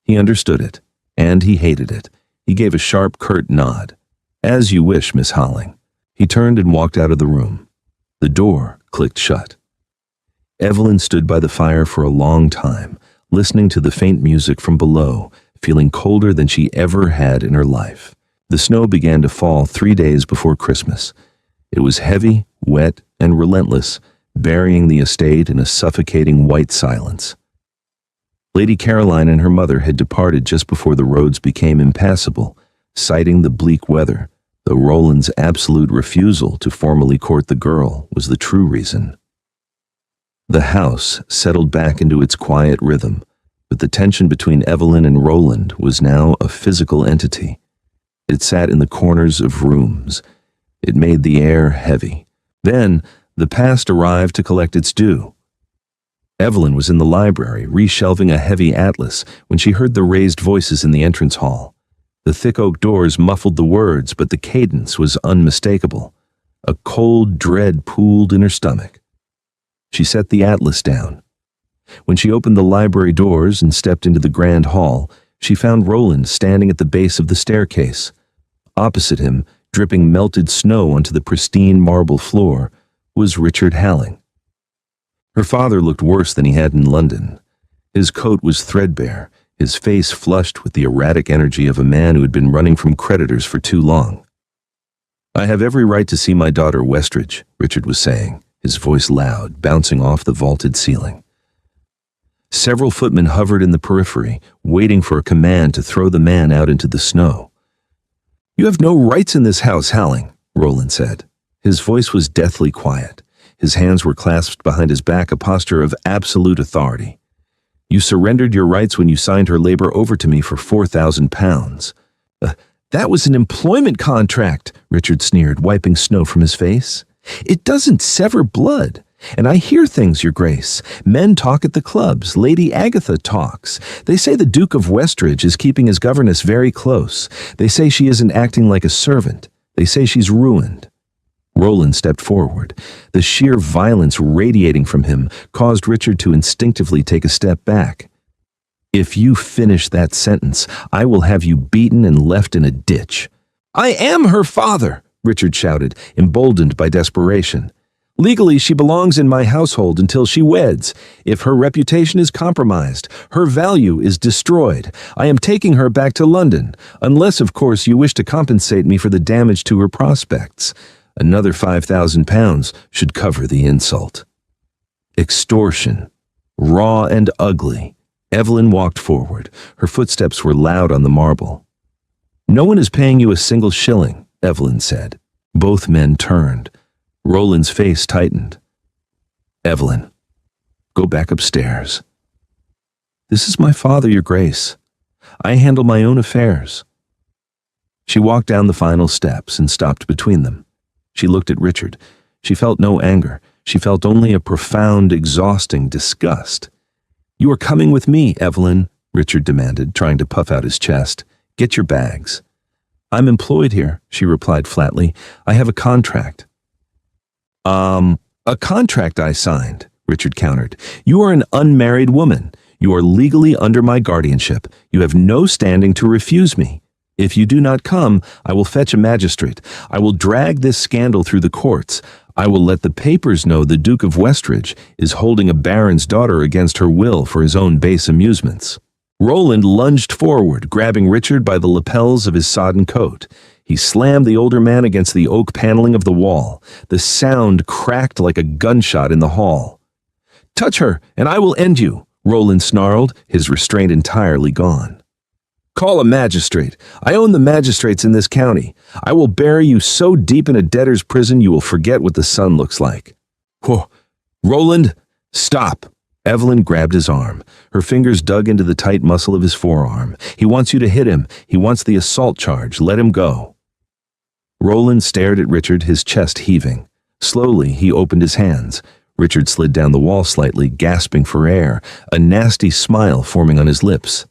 He understood it, and he hated it. He gave a sharp, curt nod. "As you wish, Miss Holling." He turned and walked out of the room. The door clicked shut. Evelyn stood by the fire for a long time, listening to the faint music from below, feeling colder than she ever had in her life. The snow began to fall 3 days before Christmas. It was heavy, wet, and relentless, burying the estate in a suffocating white silence. Lady Caroline and her mother had departed just before the roads became impassable, citing the bleak weather, though Roland's absolute refusal to formally court the girl was the true reason. The house settled back into its quiet rhythm, but the tension between Evelyn and Roland was now a physical entity. It sat in the corners of rooms. It made the air heavy. Then, the past arrived to collect its due. Evelyn was in the library, reshelving a heavy atlas, when she heard the raised voices in the entrance hall. The thick oak doors muffled the words, but the cadence was unmistakable. A cold dread pooled in her stomach. She set the atlas down. When she opened the library doors and stepped into the grand hall, she found Roland standing at the base of the staircase. Opposite him, dripping melted snow onto the pristine marble floor, was Richard Halling. Her father looked worse than he had in London. His coat was threadbare, his face flushed with the erratic energy of a man who had been running from creditors for too long. "I have every right to see my daughter Westridge," Richard was saying, his voice loud, bouncing off the vaulted ceiling. Several footmen hovered in the periphery, waiting for a command to throw the man out into the snow. "You have no rights in this house, Halling," Roland said. His voice was deathly quiet. His hands were clasped behind his back, a posture of absolute authority. "You surrendered your rights when you signed her labor over to me for £4,000. That was an employment contract," Richard sneered, wiping snow from his face. "It doesn't sever blood. And I hear things, Your Grace. Men talk at the clubs. Lady Agatha talks. They say the Duke of Westridge is keeping his governess very close. They say she isn't acting like a servant. They say she's ruined." Roland stepped forward. The sheer violence radiating from him caused Richard to instinctively take a step back. "If you finish that sentence, I will have you beaten and left in a ditch." "I am her father," Richard shouted, emboldened by desperation. "Legally, she belongs in my household until she weds. If her reputation is compromised, her value is destroyed. I am taking her back to London, unless, of course, you wish to compensate me for the damage to her prospects. Another £5,000 should cover the insult." Extortion. Raw and ugly. Evelyn walked forward. Her footsteps were loud on the marble. "No one is paying you a single shilling," Evelyn said. Both men turned. Roland's face tightened. "Evelyn, go back upstairs." "This is my father, Your Grace. I handle my own affairs." She walked down the final steps and stopped between them. She looked at Richard. She felt no anger. She felt only a profound, exhausting disgust. "You are coming with me, Evelyn," Richard demanded, trying to puff out his chest. "Get your bags." "I'm employed here," she replied flatly. "I have a contract." A contract I signed," Richard countered. "You are an unmarried woman. You are legally under my guardianship. You have no standing to refuse me. If you do not come, I will fetch a magistrate. I will drag this scandal through the courts. I will let the papers know the Duke of Westridge is holding a baron's daughter against her will for his own base amusements." Roland lunged forward, grabbing Richard by the lapels of his sodden coat. He slammed the older man against the oak paneling of the wall. The sound cracked like a gunshot in the hall. "Touch her, and I will end you," Roland snarled, his restraint entirely gone. "Call a magistrate. I own the magistrates in this county. I will bury you so deep in a debtor's prison you will forget what the sun looks like." "Whoa. Roland, stop." Evelyn grabbed his arm. Her fingers dug into the tight muscle of his forearm. "He wants you to hit him. He wants the assault charge. Let him go." Roland stared at Richard, his chest heaving. Slowly, he opened his hands. Richard slid down the wall slightly, gasping for air, a nasty smile forming on his lips.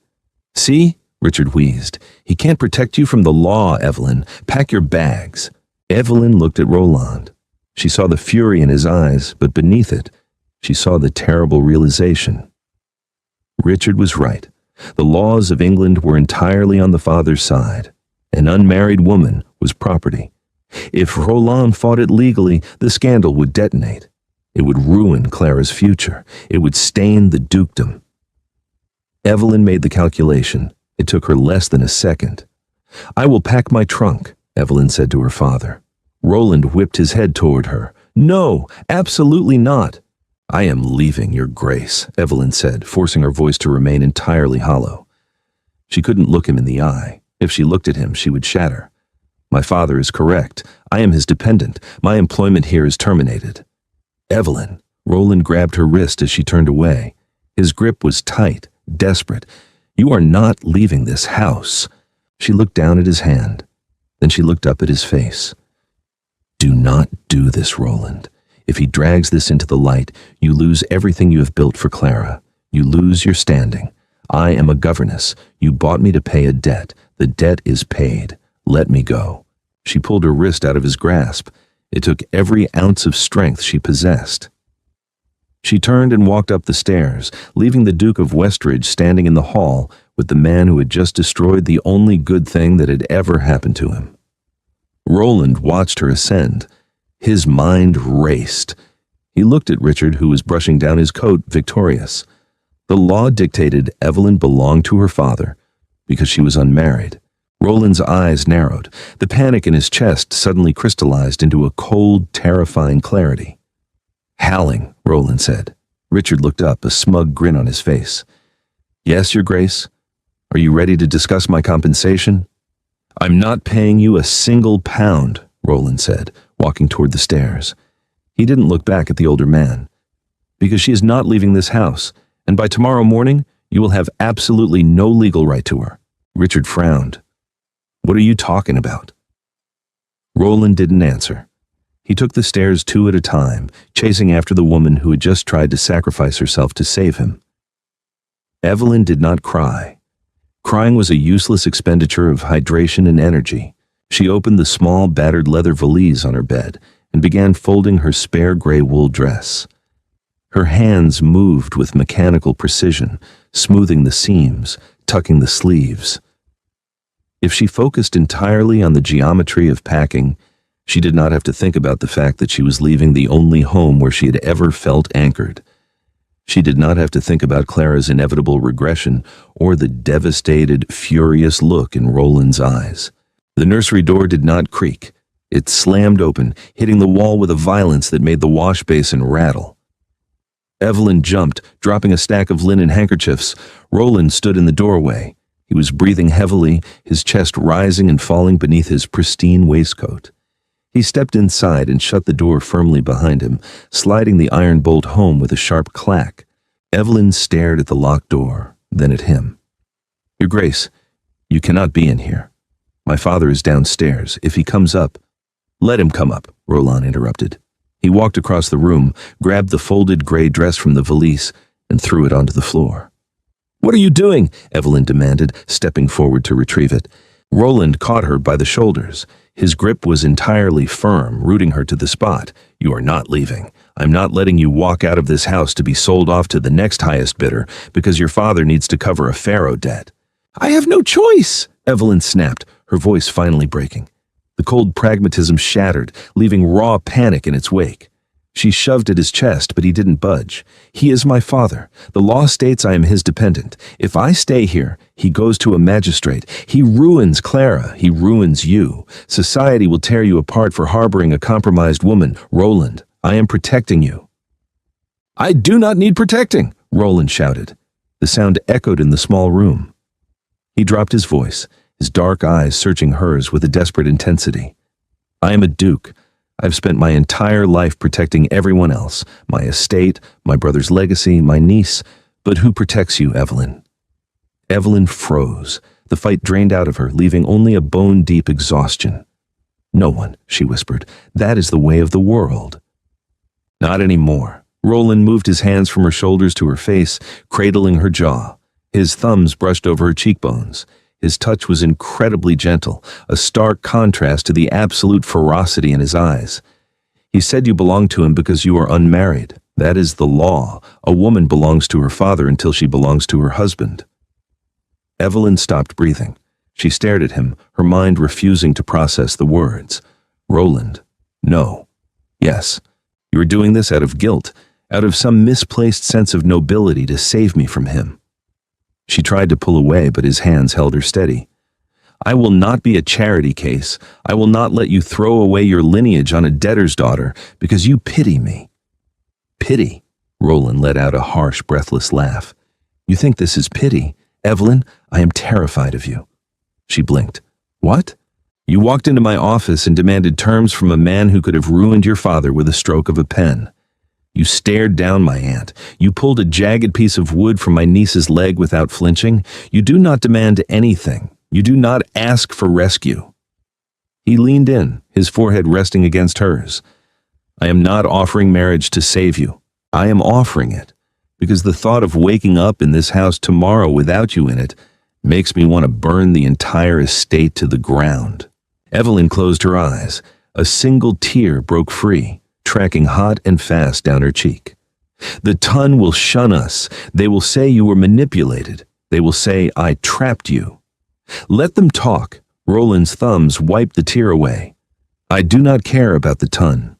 "See?" Richard wheezed. "He can't protect you from the law, Evelyn. Pack your bags." Evelyn looked at Roland. She saw the fury in his eyes, but beneath it, she saw the terrible realization. Richard was right. The laws of England were entirely on the father's side. An unmarried woman was property. If Roland fought it legally, the scandal would detonate. It would ruin Clara's future. It would stain the dukedom. Evelyn made the calculation. It took her less than a second. "I will pack my trunk," Evelyn said to her father. Roland whipped his head toward her. "No, absolutely not." "I am leaving, Your Grace," Evelyn said, forcing her voice to remain entirely hollow. She couldn't look him in the eye. If she looked at him, she would shatter. "My father is correct. I am his dependent. My employment here is terminated." "Evelyn." Roland grabbed her wrist as she turned away. His grip was tight, desperate. "You are not leaving this house." She looked down at his hand. Then she looked up at his face. "Do not do this, Roland. If he drags this into the light, you lose everything you have built for Clara. You lose your standing. I am a governess. You bought me to pay a debt. The debt is paid. Let me go." She pulled her wrist out of his grasp. It took every ounce of strength she possessed. She turned and walked up the stairs, leaving the Duke of Westridge standing in the hall with the man who had just destroyed the only good thing that had ever happened to him. Roland watched her ascend. His mind raced. He looked at Richard, who was brushing down his coat, victorious. The law dictated Evelyn belonged to her father because she was unmarried. Roland's eyes narrowed. The panic in his chest suddenly crystallized into a cold, terrifying clarity. "Howling," Roland said. Richard looked up, a smug grin on his face. "Yes, Your Grace? Are you ready to discuss my compensation?" "I'm not paying you a single pound," Roland said, walking toward the stairs. He didn't look back at the older man. "Because she is not leaving this house, and by tomorrow morning, you will have absolutely no legal right to her." Richard frowned. "What are you talking about?" Roland didn't answer. He took the stairs 2 at a time, chasing after the woman who had just tried to sacrifice herself to save him. Evelyn did not cry. Crying was a useless expenditure of hydration and energy. She opened the small, battered leather valise on her bed and began folding her spare gray wool dress. Her hands moved with mechanical precision, smoothing the seams, tucking the sleeves. If she focused entirely on the geometry of packing, she did not have to think about the fact that she was leaving the only home where she had ever felt anchored. She did not have to think about Clara's inevitable regression or the devastated, furious look in Roland's eyes. The nursery door did not creak. It slammed open, hitting the wall with a violence that made the wash basin rattle. Evelyn jumped, dropping a stack of linen handkerchiefs. Roland stood in the doorway. He was breathing heavily, his chest rising and falling beneath his pristine waistcoat. He stepped inside and shut the door firmly behind him, sliding the iron bolt home with a sharp clack. Evelyn stared at the locked door, then at him. "Your Grace, you cannot be in here. My father is downstairs. If he comes up—" "Let him come up," Roland interrupted. He walked across the room, grabbed the folded gray dress from the valise, and threw it onto the floor. "What are you doing?" Evelyn demanded, stepping forward to retrieve it. Roland caught her by the shoulders. His grip was entirely firm, rooting her to the spot. "You are not leaving. I'm not letting you walk out of this house to be sold off to the next highest bidder because your father needs to cover a pharaoh debt." "I have no choice," Evelyn snapped, her voice finally breaking. The cold pragmatism shattered, leaving raw panic in its wake. She shoved at his chest, but he didn't budge. He is my father. The law states I am his dependent. If I stay here, he goes to a magistrate. He ruins Clara. He ruins you. Society will tear you apart for harboring a compromised woman. Roland, I am protecting you. I do not need protecting, Roland shouted. The sound echoed in the small room. He dropped his voice, his dark eyes searching hers with a desperate intensity. I am a duke. I've spent my entire life protecting everyone else, my estate, my brother's legacy, my niece. But who protects you, Evelyn? Evelyn froze. The fight drained out of her, leaving only a bone-deep exhaustion. No one, she whispered. That is the way of the world. Not anymore. Roland moved his hands from her shoulders to her face, cradling her jaw. His thumbs brushed over her cheekbones. His touch was incredibly gentle, a stark contrast to the absolute ferocity in his eyes. He said you belong to him because you are unmarried. That is the law. A woman belongs to her father until she belongs to her husband. Evelyn stopped breathing. She stared at him, her mind refusing to process the words. Roland, no. Yes. You are doing this out of guilt, out of some misplaced sense of nobility to save me from him. She tried to pull away, but his hands held her steady. I will not be a charity case. I will not let you throw away your lineage on a debtor's daughter because you pity me. Pity? Roland let out a harsh, breathless laugh. You think this is pity? Evelyn, I am terrified of you. She blinked. What? You walked into my office and demanded terms from a man who could have ruined your father with a stroke of a pen. You stared down my aunt. You pulled a jagged piece of wood from my niece's leg without flinching. You do not demand anything. You do not ask for rescue. He leaned in, his forehead resting against hers. I am not offering marriage to save you. I am offering it because the thought of waking up in this house tomorrow without you in it makes me want to burn the entire estate to the ground. Evelyn closed her eyes. A single tear broke free, tracking hot and fast down her cheek. The ton will shun us. They will say you were manipulated. They will say I trapped you. Let them talk. Roland's thumbs wiped the tear away. I do not care about the ton.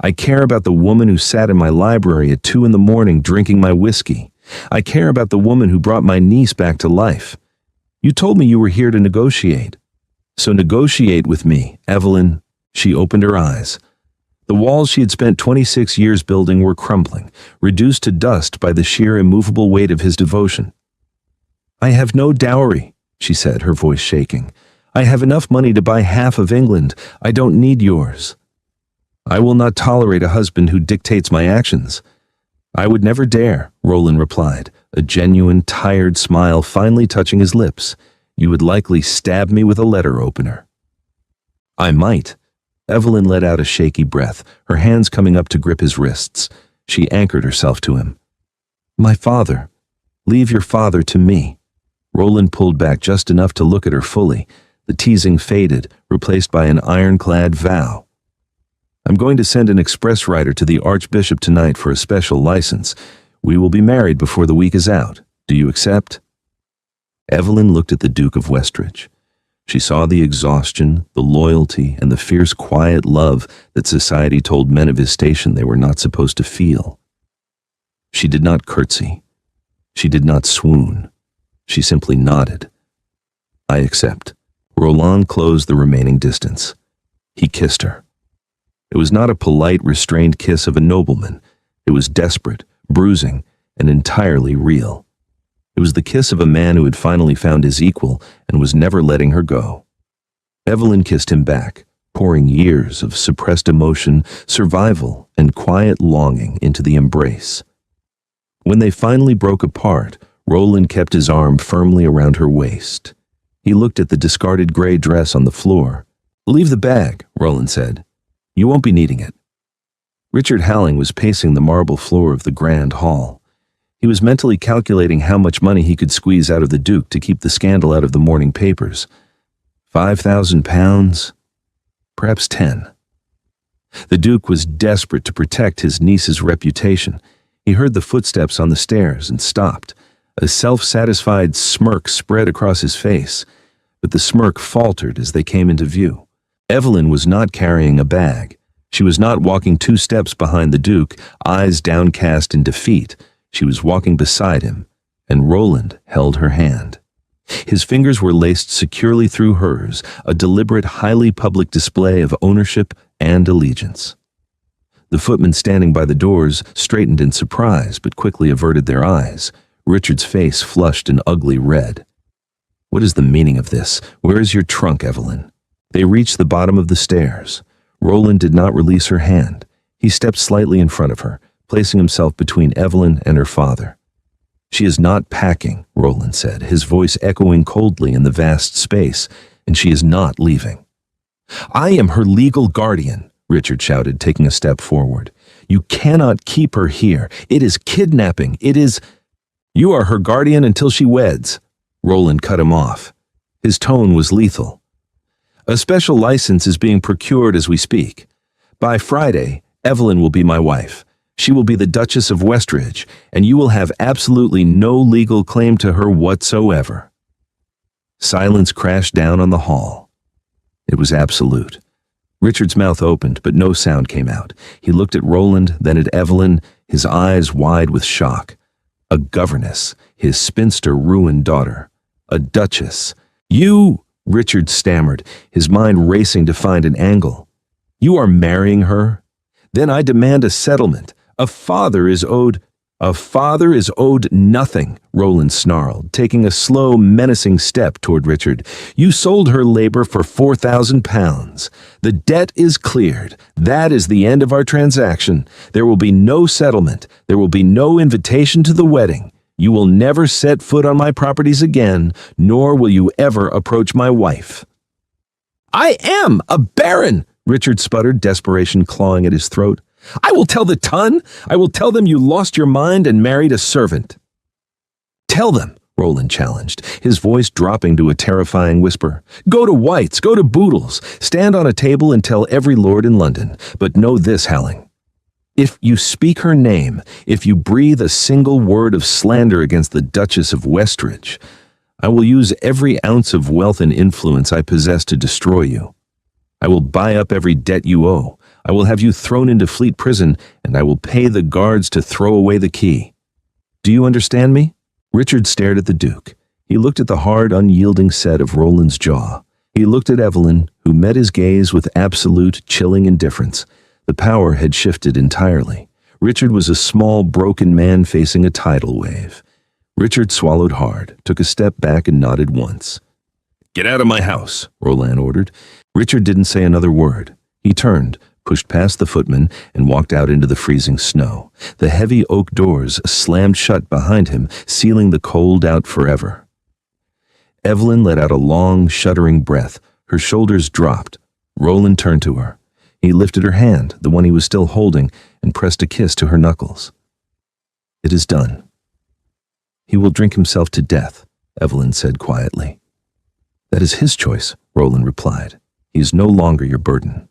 I care about the woman who sat in my library at 2 a.m. drinking my whiskey. I care about the woman who brought my niece back to life. You told me you were here to negotiate. So negotiate with me, Evelyn. She opened her eyes. The walls she had spent 26 years building were crumbling, reduced to dust by the sheer immovable weight of his devotion. I have no dowry, she said, her voice shaking. I have enough money to buy half of England. I don't need yours. I will not tolerate a husband who dictates my actions. I would never dare, Roland replied, a genuine, tired smile finally touching his lips. You would likely stab me with a letter opener. I might. Evelyn let out a shaky breath, her hands coming up to grip his wrists. She anchored herself to him. My father. Leave your father to me. Roland pulled back just enough to look at her fully. The teasing faded, replaced by an ironclad vow. I'm going to send an express rider to the Archbishop tonight for a special license. We will be married before the week is out. Do you accept? Evelyn looked at the Duke of Westridge. She saw the exhaustion, the loyalty, and the fierce, quiet love that society told men of his station they were not supposed to feel. She did not curtsy. She did not swoon. She simply nodded. I accept. Roland closed the remaining distance. He kissed her. It was not a polite, restrained kiss of a nobleman. It was desperate, bruising, and entirely real. It was the kiss of a man who had finally found his equal and was never letting her go. Evelyn kissed him back, pouring years of suppressed emotion, survival, and quiet longing into the embrace. When they finally broke apart, Roland kept his arm firmly around her waist. He looked at the discarded gray dress on the floor. Leave the bag, Roland said. You won't be needing it. Richard Halling was pacing the marble floor of the grand hall. He was mentally calculating how much money he could squeeze out of the Duke to keep the scandal out of the morning papers. £5,000? Perhaps 10. The Duke was desperate to protect his niece's reputation. He heard the footsteps on the stairs and stopped. A self-satisfied smirk spread across his face, but the smirk faltered as they came into view. Evelyn was not carrying a bag. She was not walking 2 steps behind the Duke, eyes downcast in defeat. She was walking beside him, and Roland held her hand. His fingers were laced securely through hers, a deliberate, highly public display of ownership and allegiance. The footmen standing by the doors straightened in surprise, but quickly averted their eyes. Richard's face flushed an ugly red. "What is the meaning of this? Where is your trunk, Evelyn?" They reached the bottom of the stairs. Roland did not release her hand. He stepped slightly in front of her, placing himself between Evelyn and her father. "She is not packing," Roland said, his voice echoing coldly in the vast space, "and she is not leaving." "I am her legal guardian," Richard shouted, taking a step forward. "You cannot keep her here. It is kidnapping. It is—" "You are her guardian until she weds." Roland cut him off. His tone was lethal. "A special license is being procured as we speak. By Friday, Evelyn will be my wife. She will be the Duchess of Westridge, and you will have absolutely no legal claim to her whatsoever." Silence crashed down on the hall. It was absolute. Richard's mouth opened, but no sound came out. He looked at Roland, then at Evelyn, his eyes wide with shock. A governess, his spinster ruined daughter. A duchess. "You," Richard stammered, his mind racing to find an angle. "You are marrying her? Then I demand a settlement. A father is owed nothing," Roland snarled, taking a slow, menacing step toward Richard. "You sold her labor for £4,000. The debt is cleared. That is the end of our transaction. There will be no settlement. There will be no invitation to the wedding. You will never set foot on my properties again, nor will you ever approach my wife." "I am a baron," Richard sputtered, desperation clawing at his throat. "I will tell the ton. I will tell them you lost your mind and married a servant." "Tell them," Roland challenged, his voice dropping to a terrifying whisper. "Go to White's, go to Boodle's, stand on a table and tell every lord in London. But know this, Halling. If you speak her name, if you breathe a single word of slander against the Duchess of Westridge, I will use every ounce of wealth and influence I possess to destroy you. I will buy up every debt you owe. I will have you thrown into Fleet Prison, and I will pay the guards to throw away the key. Do you understand me?" Richard stared at the Duke. He looked at the hard, unyielding set of Roland's jaw. He looked at Evelyn, who met his gaze with absolute, chilling indifference. The power had shifted entirely. Richard was a small, broken man facing a tidal wave. Richard swallowed hard, took a step back, and nodded once. "Get out of my house," Roland ordered. Richard didn't say another word. He turned, pushed past the footman, and walked out into the freezing snow. The heavy oak doors slammed shut behind him, sealing the cold out forever. Evelyn let out a long, shuddering breath. Her shoulders dropped. Roland turned to her. He lifted her hand, the one he was still holding, and pressed a kiss to her knuckles. "It is done." "He will drink himself to death," Evelyn said quietly. "That is his choice," Roland replied. "He is no longer your burden."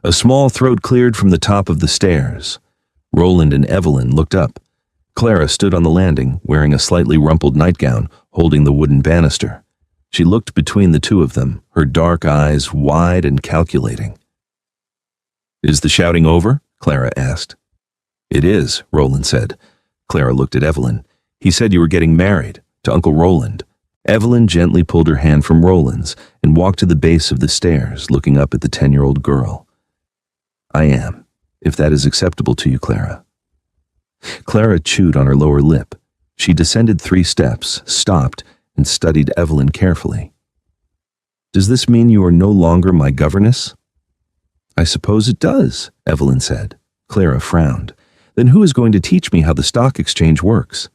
A small throat cleared from the top of the stairs. Roland and Evelyn looked up. Clara stood on the landing, wearing a slightly rumpled nightgown, holding the wooden banister. She looked between the two of them, her dark eyes wide and calculating. "Is the shouting over?" Clara asked. "It is," Roland said. Clara looked at Evelyn. "He said you were getting married, to Uncle Roland." Evelyn gently pulled her hand from Roland's and walked to the base of the stairs, looking up at the 10-year-old girl. "I am, if that is acceptable to you, Clara." Clara chewed on her lower lip. She descended 3 steps, stopped, and studied Evelyn carefully. "Does this mean you are no longer my governess?" "I suppose it does," Evelyn said. Clara frowned. "Then who is going to teach me how the stock exchange works?"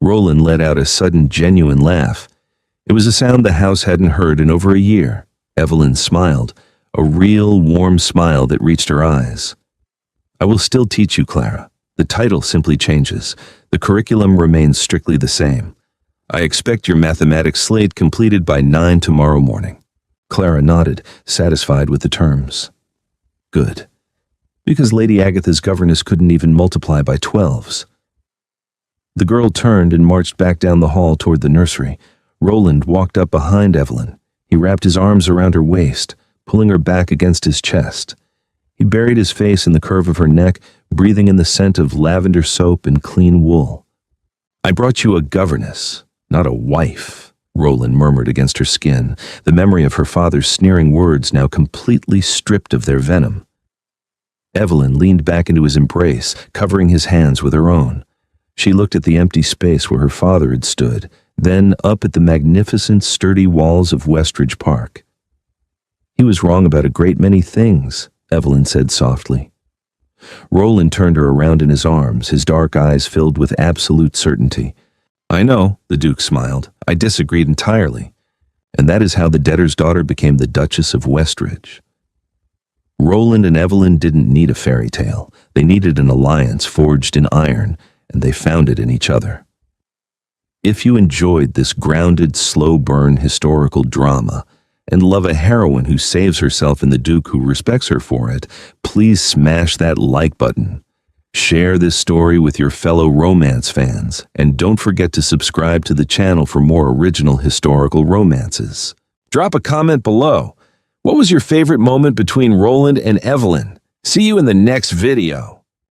Roland let out a sudden, genuine laugh. It was a sound the house hadn't heard in over a year. Evelyn smiled, a real, warm smile that reached her eyes. "I will still teach you, Clara. The title simply changes. The curriculum remains strictly the same. I expect your mathematics slate completed by 9 tomorrow morning." Clara nodded, satisfied with the terms. "Good. Because Lady Agatha's governess couldn't even multiply by 12s. The girl turned and marched back down the hall toward the nursery. Roland walked up behind Evelyn. He wrapped his arms around her waist, pulling her back against his chest. He buried his face in the curve of her neck, breathing in the scent of lavender soap and clean wool. "I brought you a governess, not a wife," Roland murmured against her skin, the memory of her father's sneering words now completely stripped of their venom. Evelyn leaned back into his embrace, covering his hands with her own. She looked at the empty space where her father had stood, then up at the magnificent, sturdy walls of Westridge Park. "He was wrong about a great many things," Evelyn said softly. Roland turned her around in his arms, his dark eyes filled with absolute certainty. "I know," the Duke smiled. "I disagreed entirely. And that is how the debtor's daughter became the Duchess of Westridge." Roland and Evelyn didn't need a fairy tale. They needed an alliance forged in iron, and they found it in each other. If you enjoyed this grounded, slow-burn historical drama and love a heroine who saves herself and the Duke who respects her for it, please smash that like button. Share this story with your fellow romance fans, and don't forget to subscribe to the channel for more original historical romances. Drop a comment below. What was your favorite moment between Roland and Evelyn? See you in the next video.